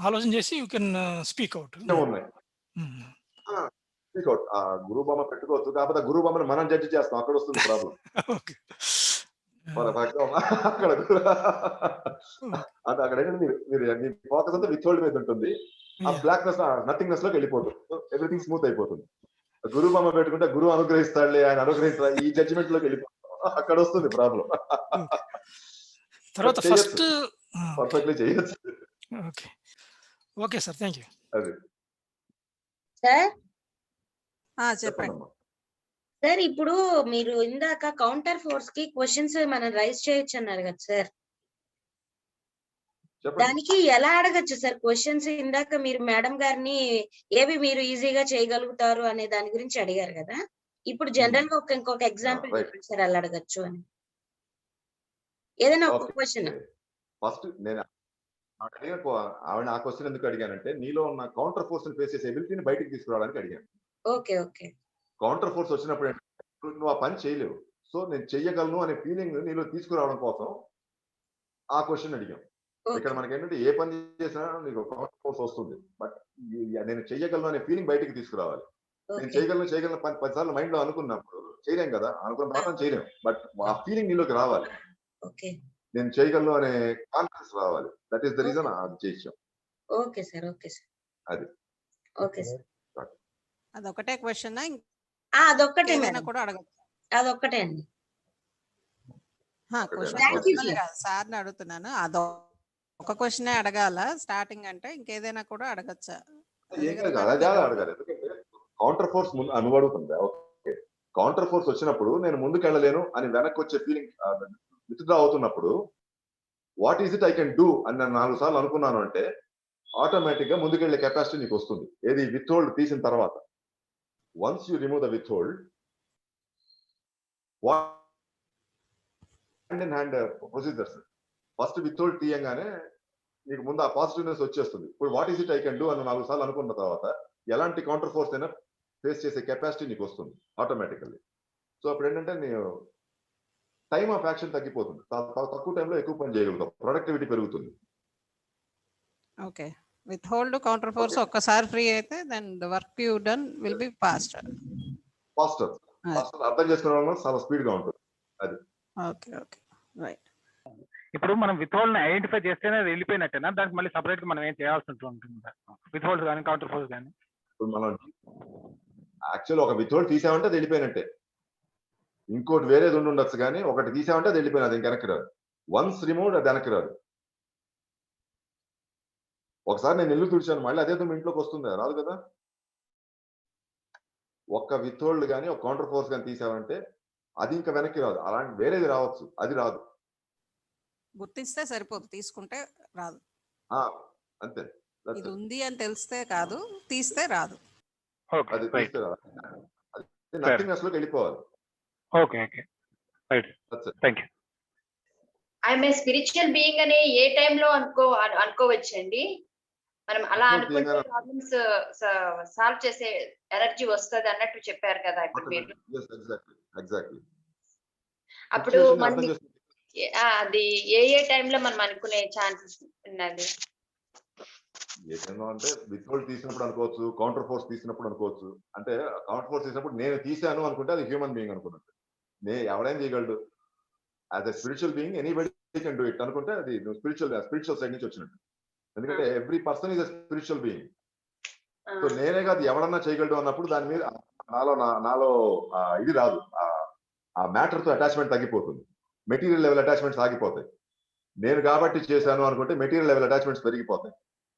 ఆలోచన చేసి యూ కెన్ స్పీక్ అవుట్. ఉన్నాయి స్పీక్ అవుట్. ఆ గురువు బొమ్మ పెట్టుకోవచ్చు, కాకపోతే గురువు బొమ్మను మనం జడ్జి చేస్తాం, అక్కడ వస్తుంది ప్రాబ్లం. అక్కడ అక్కడ మీరు ఫోకస్ అంతా విత్ హోల్డ్ మీద ఉంటుంది, ఆ బ్లాక్నెస్ నథింగ్నెస్ లోకి వెళ్ళిపోతుంది, ఎవ్రీథింగ్ స్మూత్ అయిపోతుంది. గురువు బొమ్మ పెట్టుకుంటే గురువు అనుగ్రహిస్తాడులే, ఆయన అనుగ్రహిస్తాడు, ఈ జడ్జిమెంట్ లోకి వెళ్ళిపోతుంది, అక్కడ వస్తుంది ప్రాబ్లం. తర్వాత ఫస్ట్ పర్ఫెక్ట్లీ చేయొచ్చు. Okay okay sir, thank you. అది చెప్పండి చెప్పండి. సార్ ఇప్పుడు మీరు ఇందాక కౌంటర్ ఫోర్స్ కి క్వశ్చన్స్ మనం రైజ్ చేయొచ్చు అన్నారు కదా సార్, చెప్పండి. దానికి ఎలా అడగచ్చు సార్ క్వశ్చన్స్? ఇందాక మీరు మేడం గారిని ఏవి మీరు ఈజీగా చేయగలుగుతారు అనే దాని గురించి అడిగారు కదా, ఇప్పుడు జనరల్ గా ఇంకొక ఎగ్జాంపుల్ right. చెప్పండి సార్ ఎలా అడగచ్చు అని, ఏదైనా ఒక క్వశ్చన్. ఫస్ట్ నేను ఆవిడ ఆ క్వశ్చన్ ఎందుకు అడిగానంటే, నీలో ఉన్న కౌంటర్ ఫోర్స్ ఫేస్ చేసే ఎబిలిటీని బయటకు తీసుకురావడానికి అడిగాను. ఓకే ఓకే కౌంటర్ ఫోర్స్ వచ్చినప్పుడు నువ్వు ఆ పని చేయలేవు, సో నేను చెయ్యగలను అనే ఫీలింగ్ నీలో తీసుకురావడం కోసం ఆ క్వశ్చన్ అడిగాం. ఇక్కడ మనకి ఏంటంటే ఏ పని చేసినా నీకు కౌంటర్ ఫోర్స్ వస్తుంది, బట్ నేను చెయ్యగలను అనే ఫీలింగ్ బయటకు తీసుకురావాలి. నేను చేయగలను 10 సార్లు మైండ్ లో అనుకున్నప్పుడు చేయలేం కదా, అనుకున్న మాత్రం చేయలేం, బట్ ఆ ఫీలింగ్ నీలోకి రావాలి, నేను చేయగలను అనే కాన్ఫిడెన్స్ రావాలి. దట్ ఈస్ ద రీజన్ అది చేసాం. ఓకే సార్ ఓకే సార్ అది ఓకే సార్. అదొకటే క్వశ్చన్ అదొక్కటే ఏదైనా మేడం, కూడా అడగచ్చు? అదొక్కటే అండి. Thank you, sir. సార్ని అడుగుతున్నాను, ఒక క్వశ్చన్ అడగాల స్టార్టింగ్ అంటే, ఇంకేదైనా కూడా అడగచ్చా? అదే అడగాలి, ఎందుకంటే కౌంటర్ ఫోర్స్ నువ్వు అడుగుతుంది. ఓకే, కౌంటర్ ఫోర్స్ వచ్చినప్పుడు నేను ముందుకు వెళ్ళలేను అని వెనక్కి వచ్చే ఫీలింగ్ విత్డ్రా అవుతున్నప్పుడు what is it I can do అని నేను 4 సార్లు అనుకున్నాను అంటే ఆటోమేటిక్ గా ముందుకెళ్లే కెపాసిటీ నీకు వస్తుంది. ఏది విత్ హోల్డ్ తీసిన తర్వాత, once you remove the with hold, hand in hand procedures. First with hold తీయంగానే నీకు ముందు ఆ పాజిటివ్నెస్ వచ్చేస్తుంది. ఇప్పుడు what is it I can do అని 4 సార్లు అనుకున్న తర్వాత ఎలాంటి కౌంటర్ ఫోర్స్ అయినా ఫేస్ చేసే కెపాసిటీ నీకు వస్తుంది ఆటోమేటికల్లీ. సో అప్పుడు ఏంటంటే నీ టైమ్ ఆఫ్ యాక్షన్ తగ్గిపోతుంది, తక్కువ టైంలో ఎక్కువ పని చేయగలుగుతాం, ప్రొడక్టివిటీ పెరుగుతుంది. Okay, with hold counter force ఒక్కసారి ఫ్రీ అయితే then the work you done will be faster. అర్థం చేసుకోవడం చాలా స్పీడ్ గా ఉంటుంది. అది ఓకే ఓకే రైట్. ఇప్పుడు మనం విత్ హోల్డ్ ఐడెంటిఫై చేస్తేనే అది వెళ్ళిపోయినట్టేనా, దానికి మళ్ళీ సపరేట్ గా మనం ఏం చేయాల్సి ఉంటుంది? విత్ హోల్డ్ కానీ కౌంటర్ ఫోర్స్ కానీ ఇప్పుడు మనం యాక్చువల్ ఒక విత్ హోల్డ్ తీసామంటే అది వెళ్ళిపోయినట్టే, ఇంకోటి వేరేది ఉండొచ్చు, కానీ ఒకటి తీసామంటే అది వెళ్ళిపోయినది, ఇంక వెనక్కి రాదు. వన్స్ రిమూవ్ అది వెనక్కి రాదు. ఒకసారి నేను ఇల్లు తుడిచాను, మళ్ళీ అదే మీ ఇంట్లోకి వస్తుంది, రాదు కదా. ఒక్క విత్ హోల్డ్ కానీ ఒక కౌంటర్ ఫోర్స్ కానీ తీసామంటే అది ఇంకా వెనక్కి రాదు, అలాంటి వేరేది రావచ్చు, అది రాదు. గుర్తిస్తే సరిపోదు, తీసుకుంటే రాదు. అంతే, ఇది ఉంది అని తెలిస్తే కాదు, తీస్తే రాదు. అది తీస్తే రాదు, అది నథింగ్నెస్ లోకి వెళ్ళిపోవాలి. Okay okay right, thank you. I'm a spiritual being అని ఏ టైంలో అనుకోవచ్చండి మనం? అలా అనుకుంటే ప్రాబ్లమ్స్ సాల్వ్ చేసే ఎనర్జీ వస్తుంది అన్నట్టు చెప్పారు కదా ఇప్పుడు మీరు. అప్పుడు అది ఏ టైంలో మనం అనుకునే ఛాన్సెస్ ఉన్నది? ఏ టైంలో అంటే విత్ హోల్డ్ తీసినప్పుడు అనుకోవచ్చు, కౌంటర్ ఫోర్స్ తీసినప్పుడు అనుకోవచ్చు. అంటే కౌంటర్ ఫోర్స్ తీసినప్పుడు నేను తీసాను అనుకుంటే అది హ్యూమన్ బీయింగ్ అనుకున్నట్టు. ఎవడైనా చేయగలడు. As a spiritual being anybody can do it అనుకుంటే అది నువ్వు స్పిరిచువల్ సైడ్ నుంచి వచ్చినట్టు. ఎందుకంటే every person is a spiritual being. So నేనే కాదు ఎవడన్నా చేయగలడు అన్నప్పుడు దాని మీద నాలో ఇది రాదు, ఆ మ్యాటర్ తో అటాచ్మెంట్ తగ్గిపోతుంది, మెటీరియల్ లెవెల్ అటాచ్మెంట్స్ ఆగిపోతాయి. నేను కాబట్టి చేశాను అనుకుంటే మెటీరియల్ లెవెల్ అటాచ్మెంట్స్ పెరిగిపోతాయి,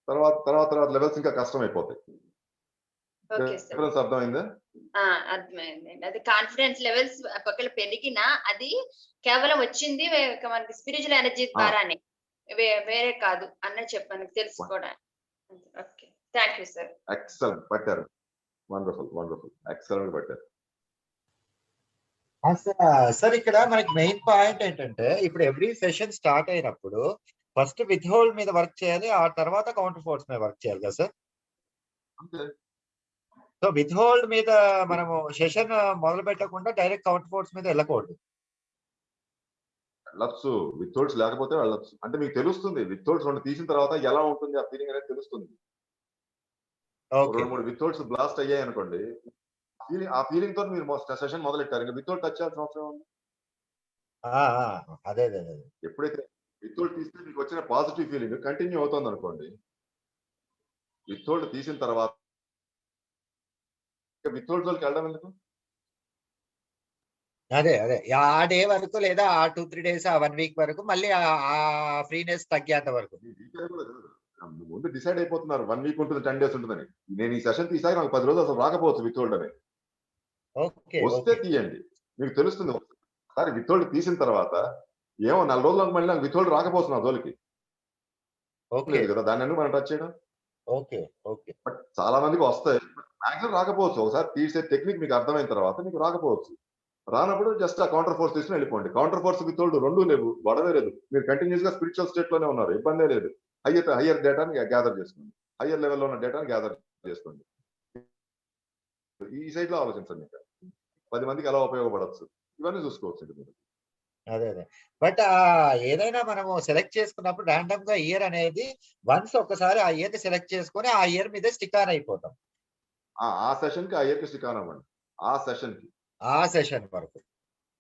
తర్వాత లెవెల్స్ ఇంకా కష్టం అయిపోతాయి. అర్థమైందా? అర్థమైందండి. అది కాన్ఫిడెన్స్ లెవెల్స్ ఒకవేళ పెరిగినా అది కేవలం వచ్చింది మనకి స్పిరిచువల్ ఎనర్జీ ద్వారానే, వేరే కాదు అన్న చెప్పాను తెలుసుకోవడానికి. Okay, thank you sir. Excellent పట్టారు, వండర్ఫుల్ ఎక్సలెంట్ పట్టారు. సార్ ఇక్కడ మనకి మెయిన్ పాయింట్ ఏంటంటే ఇప్పుడు ఎవ్రీ సెషన్ స్టార్ట్ అయినప్పుడు ఫస్ట్ విత్ హోల్డ్ మీద వర్క్ చేయాలి, ఆ తర్వాత కౌంటర్ ఫోర్స్ మీద వర్క్ చేయాలి కదా సార్? సో విత్ హోల్డ్ మీద మనము సెషన్ మొదలు పెట్టకుండా డైరెక్ట్ కౌంటర్ ఫోర్స్ మీద వెళ్ళకూడదు. వెళ్ళొచ్చు, విత్ హోల్డ్స్ లేకపోతే వెళ్ళొచ్చు. అంటే మీకు తెలుస్తుంది విత్ హోల్డ్స్ రెండు తీసిన తర్వాత ఎలా ఉంటుంది ఆ ఫీలింగ్ అనేది తెలుస్తుంది. 2-3 విత్ హోల్డ్స్ బ్లాస్ట్ అయ్యాయి అనుకోండి, ఆ ఫీలింగ్ తో మీరు సెషన్ మొదలెట్టారు, ఇంకా విత్ హోల్డ్ టచ్ చేయాల్సిన అవసరం ఉంది. అదే ఎప్పుడైతే విత్ హోల్డ్ తీస్తే మీకు వచ్చిన పాజిటివ్ ఫీలింగ్ కంటిన్యూ అవుతుంది అనుకోండి, విత్ హోల్డ్ తీసిన తర్వాత విత్ హోల్డ్ జోలికి వెళ్ళడం ఎందుకు? అదే ఆ డే వరకు లేదా ఆ 2-3 డేస్, ఆ 1 వీక్ వరకు మళ్ళీ ఆ ఫ్రీనెస్ తగ్గేంత వరకు ముందు డిసైడ్ అయిపోతున్నారు 1 వీక్ ఉంటుంది 10 డేస్ ఉంటుందని. నేను ఈ సెషన్ తీసాక నాకు 10 రోజులు అసలు రాకపోవచ్చు విత్ హోల్డ్ అని. వస్తే తీయండి, మీకు తెలుస్తుంది. ఒకసారి విత్ హోల్డ్ తీసిన తర్వాత ఏమో 4 రోజులకు మళ్ళీ నాకు విత్ హోల్డ్ రాకపోతుంది ఆ జోలికి కదా, దాన్ని ఎందుకు మనం టచ్ చేయడం? బట్ చాలా మందికి వస్తాయి, మాక్సిమం రాకపోవచ్చు. ఒకసారి తీసే టెక్నిక్ మీకు అర్థమైన తర్వాత మీకు రాకపోవచ్చు. రానప్పుడు జస్ట్ ఆ కౌంటర్ ఫోర్స్ తీసుకుని వెళ్ళిపోండి. కౌంటర్ ఫోర్స్ విత్ హోల్డ్ రెండు లేవు, గొడవే లేదు. మీరు కంటిన్యూస్ గా స్పిరిచువల్ స్టేట్ లోనే ఉన్నారు, ఇబ్బందే లేదు. హయ్యర్ డేటాని గ్యాదర్ చేసుకోండి, హయ్యర్ లెవెల్లో ఉన్న డేటాని గ్యాదర్ చేసుకోండి. ఈ సైడ్ లో ఆలోచించండి, ఇంకా 10 మందికి ఎలా ఉపయోగపడవచ్చు ఇవన్నీ చూసుకోవచ్చు మీరు. అదే బట్ ఏదైనా మనము సెలెక్ట్ చేసుకున్నప్పుడు ర్యాండమ్ గా ఇయర్ అనేది వన్స్ ఒకసారి ఆ ఇయర్ ని సెలెక్ట్ చేసుకొని ఆ ఇయర్ మీద స్టిక్ ఆన్ అయిపోతాం. ఆ సెషన్ కి ఆ ఇయర్ కి స్టిక్ ఆన్ అవ్వండి, ఆ సెషన్ వరకు.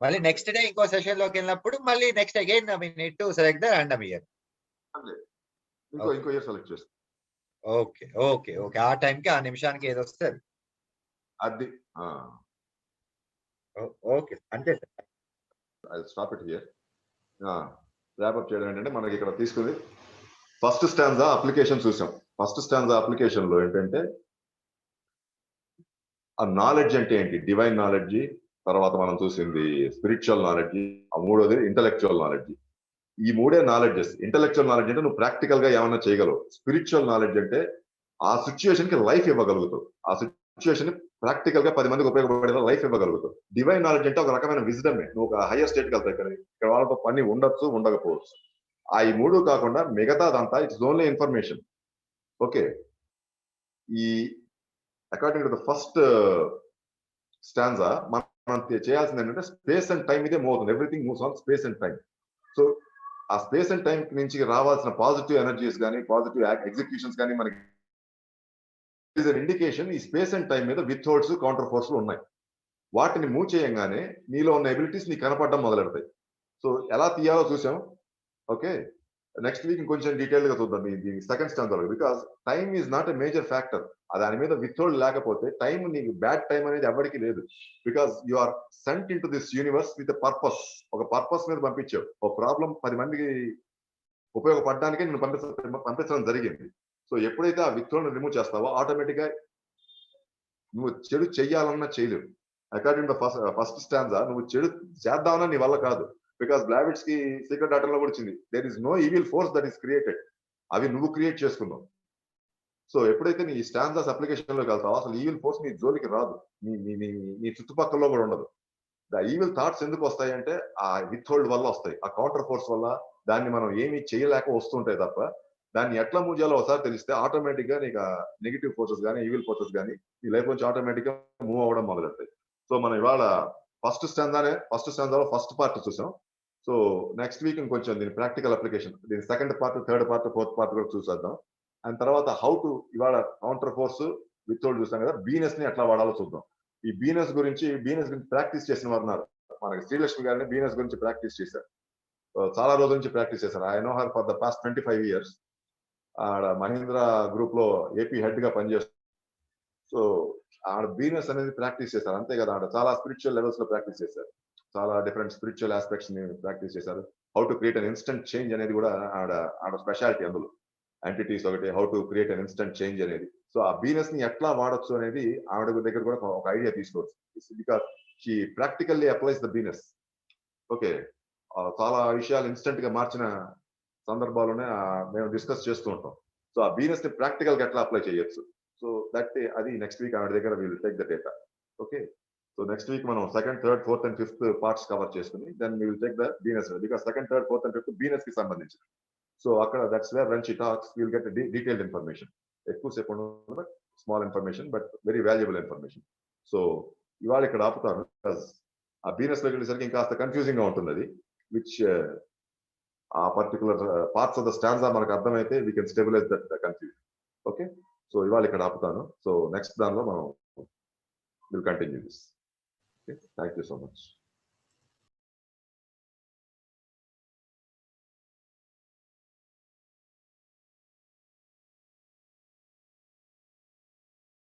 మళ్ళీ నెక్స్ట్ డే ఇంకో సెషన్ లోకి వెళ్ళినప్పుడు మళ్ళీ next again we need to select the random year. ఇంకో ఇయర్ సెలెక్ట్ చేసుకో. ఓకే ఆ టైంకి ఆ నిమిషానికి ఏది వస్తే అది. ఓకే అంతే sir. Stop it here. Wrap up చేయడం ఏంటంటే మనకి ఇక్కడ తీసుకుంది ఫస్ట్ స్టాంజా అప్లికేషన్ చూసాం. ఫస్ట్ స్టాంజా అప్లికేషన్ లో ఏంటంటే ఆ నాలెడ్జ్ అంటే ఏంటి, డివైన్ నాలెడ్జ్, తర్వాత మనం చూసింది స్పిరిచువల్ నాలెడ్జ్, ఆ మూడోది ఇంటలెక్చువల్ నాలెడ్జ్. ఈ మూడే నాలెడ్జెస్. ఇంటలెక్చువల్ నాలెడ్జ్ అంటే నువ్వు ప్రాక్టికల్ గా ఏమైనా చేయగలవు. స్పిరిచువల్ నాలెడ్జ్ అంటే ఆ సిచ్యుయేషన్ కి లైఫ్ ఇవ్వగలుగుతావు, ఆ సిచ్యుయేషన్ ప్రాక్టికల్ గా 10 మందికి ఉపయోగపడేలా లైఫ్ ఇవ్వగలుగుతావు. డివైన్ నాలెడ్జ్ అంటే ఒక రకమైన విజ్డమే, నువ్వు ఒక హైయర్ స్టేట్ కి వెళ్తావు, ఇక్కడ వాళ్ళతో పని ఉండొచ్చు ఉండకపోవచ్చు. ఈ మూడు కాకుండా మిగతాదంతా ఇట్స్ ఓన్లీ ఇన్ఫర్మేషన్. ఓకే, ఈ according to the first stanza మనం చేయాల్సింది ఏంటంటే స్పేస్ అండ్ టైం ఇదే మూవ్ అవుతుంది. Everything moves on space and time. So ఆ స్పేస్ అండ్ టైం నుంచి రావాల్సిన పాజిటివ్ ఎనర్జీస్ కానీ పాజిటివ్ ఎగ్జిక్యూషన్స్ కానీ మనకి ఇండికేషన్ ఈ స్పేస్ అండ్ టైం మీద విత్ హోల్డ్స్ కౌంటర్ ఫోర్స్ ఉన్నాయి. వాటిని మూవ్ చేయంగానే నీలో ఉన్న ఎబిలిటీస్ నీకు కనపడడం మొదలెడతాయి. సో ఎలా తీయాలో చూసాం. ఓకే, నెక్స్ట్ వీక్ ఇంకొంచెం డీటెయిల్ గా చూద్దాం దీని second stand. Because time is not a major factor. దాని మీద విత్ హోల్డ్ లేకపోతే టైం, నీకు బ్యాడ్ టైం అనేది ఎవరికి లేదు. Because you are sent into this universe with purpose. ఒక పర్పస్ మీద పంపించావు. ఒక ప్రాబ్లం 10 మందికి ఉపయోగపడడానికే నేను పంపించడం జరిగింది. సో ఎప్పుడైతే ఆ విత్ హోల్డ్ రిమూవ్ చేస్తావో ఆటోమేటిక్ గా నువ్వు చెడు చెయ్యాలన్నా చేయలేవు. అకార్డింగ్ టు ఫస్ట్ స్టాంజా నువ్వు చెడు చేద్దామన్నా నీ వల్ల కాదు. బికాస్ బ్లావిట్స్ కి సీక్రెట్ డాటాలో కూడా వచ్చింది, there is no evil force that is created. అవి నువ్వు క్రియేట్ చేసుకున్నావు. సో ఎప్పుడైతే నీ స్టాంజాస్ అప్లికేషన్ లోకి వెళ్తావో అసలు ఈవిల్ ఫోర్స్ నీ జోలికి రాదు, నీ చుట్టుపక్కల కూడా ఉండదు. ద ఈవిల్ థాట్స్ ఎందుకు వస్తాయి అంటే ఆ విత్ హోల్డ్ వల్ల వస్తాయి, ఆ కౌంటర్ ఫోర్స్ వల్ల. దాన్ని మనం ఏమీ చేయలేక వస్తుంటాయి తప్ప దాన్ని ఎట్లా మూవ్ చేయాలో ఒకసారి తెలిస్తే ఆటోమేటిక్ గా నీకు నెగిటివ్ ఫోర్సెస్ కానీ ఈవిల్ ఫోర్సెస్ కానీ నీ లైఫ్ నుంచి ఆటోమేటిక్ గా మూవ్ అవ్వడం మొదలెడతాయి. సో మనం ఇవాళ ఫస్ట్ స్టాంజాలో ఫస్ట్ పార్ట్ చూసాం. సో నెక్స్ట్ వీక్ ఇంకొంచెం దీని ప్రాక్టికల్ అప్లికేషన్, దీని second part, third part, fourth part కూడా చూసేద్దాం. అండ్ తర్వాత హౌ టు ఇవాళ కౌంటర్ ఫోర్స్ విత్ హోల్డ్ చూసాం కదా, బీనెస్ ని ఎట్లా వాడాలో చూద్దాం. ఈ బీనెస్ గురించి ప్రాక్టీస్ చేసిన వారు ఉన్నారు. మనకి శ్రీలక్ష్మి గారిని బీనెస్ గురించి ప్రాక్టీస్ చేశారు. చాలా రోజుల నుంచి ప్రాక్టీస్ చేశారు. I know her for the past 25 years. ఆడ మహీంద్రా గ్రూప్ లో ఏపీ హెడ్ గా పనిచేస్తారు. సో ఆడ వీనస్ అనేది ప్రాక్టీస్ చేశారు, అంతే కదా. ఆడ చాలా స్పిరిచువల్ లెవెల్స్ లో ప్రాక్టీస్ చేశారు, చాలా డిఫరెంట్ స్పిరిచువల్ ఆస్పెక్ట్స్ ని ప్రాక్టీస్ చేశారు. How to create an instant change అనేది కూడా ఆడ స్పెషాలిటీ. అందులో ఎంటిటీస్ ఒకటి, how to create an instant change అనేది. సో ఆ వీనస్ ని ఎట్లా వాడొచ్చు అనేది ఆవిడ దగ్గర కూడా ఒక ఐడియా తీసుకోవచ్చు. Because she practically applies the Venus. Okay, చాలా విషయాలు ఇన్స్టెంట్ గా మార్చిన సందర్భాల్లోనే మేము డిస్కస్ చేస్తూ ఉంటాం. సో ఆ వీనస్ ని ప్రాక్టికల్ గా ఎట్లా అప్లై చేయొచ్చు. సో దట్ అది నెక్స్ట్ వీక్ ఆవిడ దగ్గర will take the data. Okay, so next week మనం 2nd, 3rd, 4th and 5th parts cover చేసుకుని then will take the Venus, because 2nd, 3rd, 4th and 5th Venus కి సంబంధించి. So అక్కడ that's where when she talks will get detailed information. ఎక్కువసేపు ఉండదు, but small information, but very valuable information. So ఇవాళ ఇక్కడ ఆపుతాను, because ఆ Venus లోకి వెళ్ళేసరికి ఇంకాస్త కన్ఫ్యూజింగ్ గా ఉంటుంది అది. విచ్ ఆ particular parts of the stands మనకు అర్థమైతే we can stabilize that confusion. Okay, so ఇవాళ ఇక్కడ ఆపుతాను. సో నెక్స్ట్ దానిలో మనం will continue this. Thank you so much.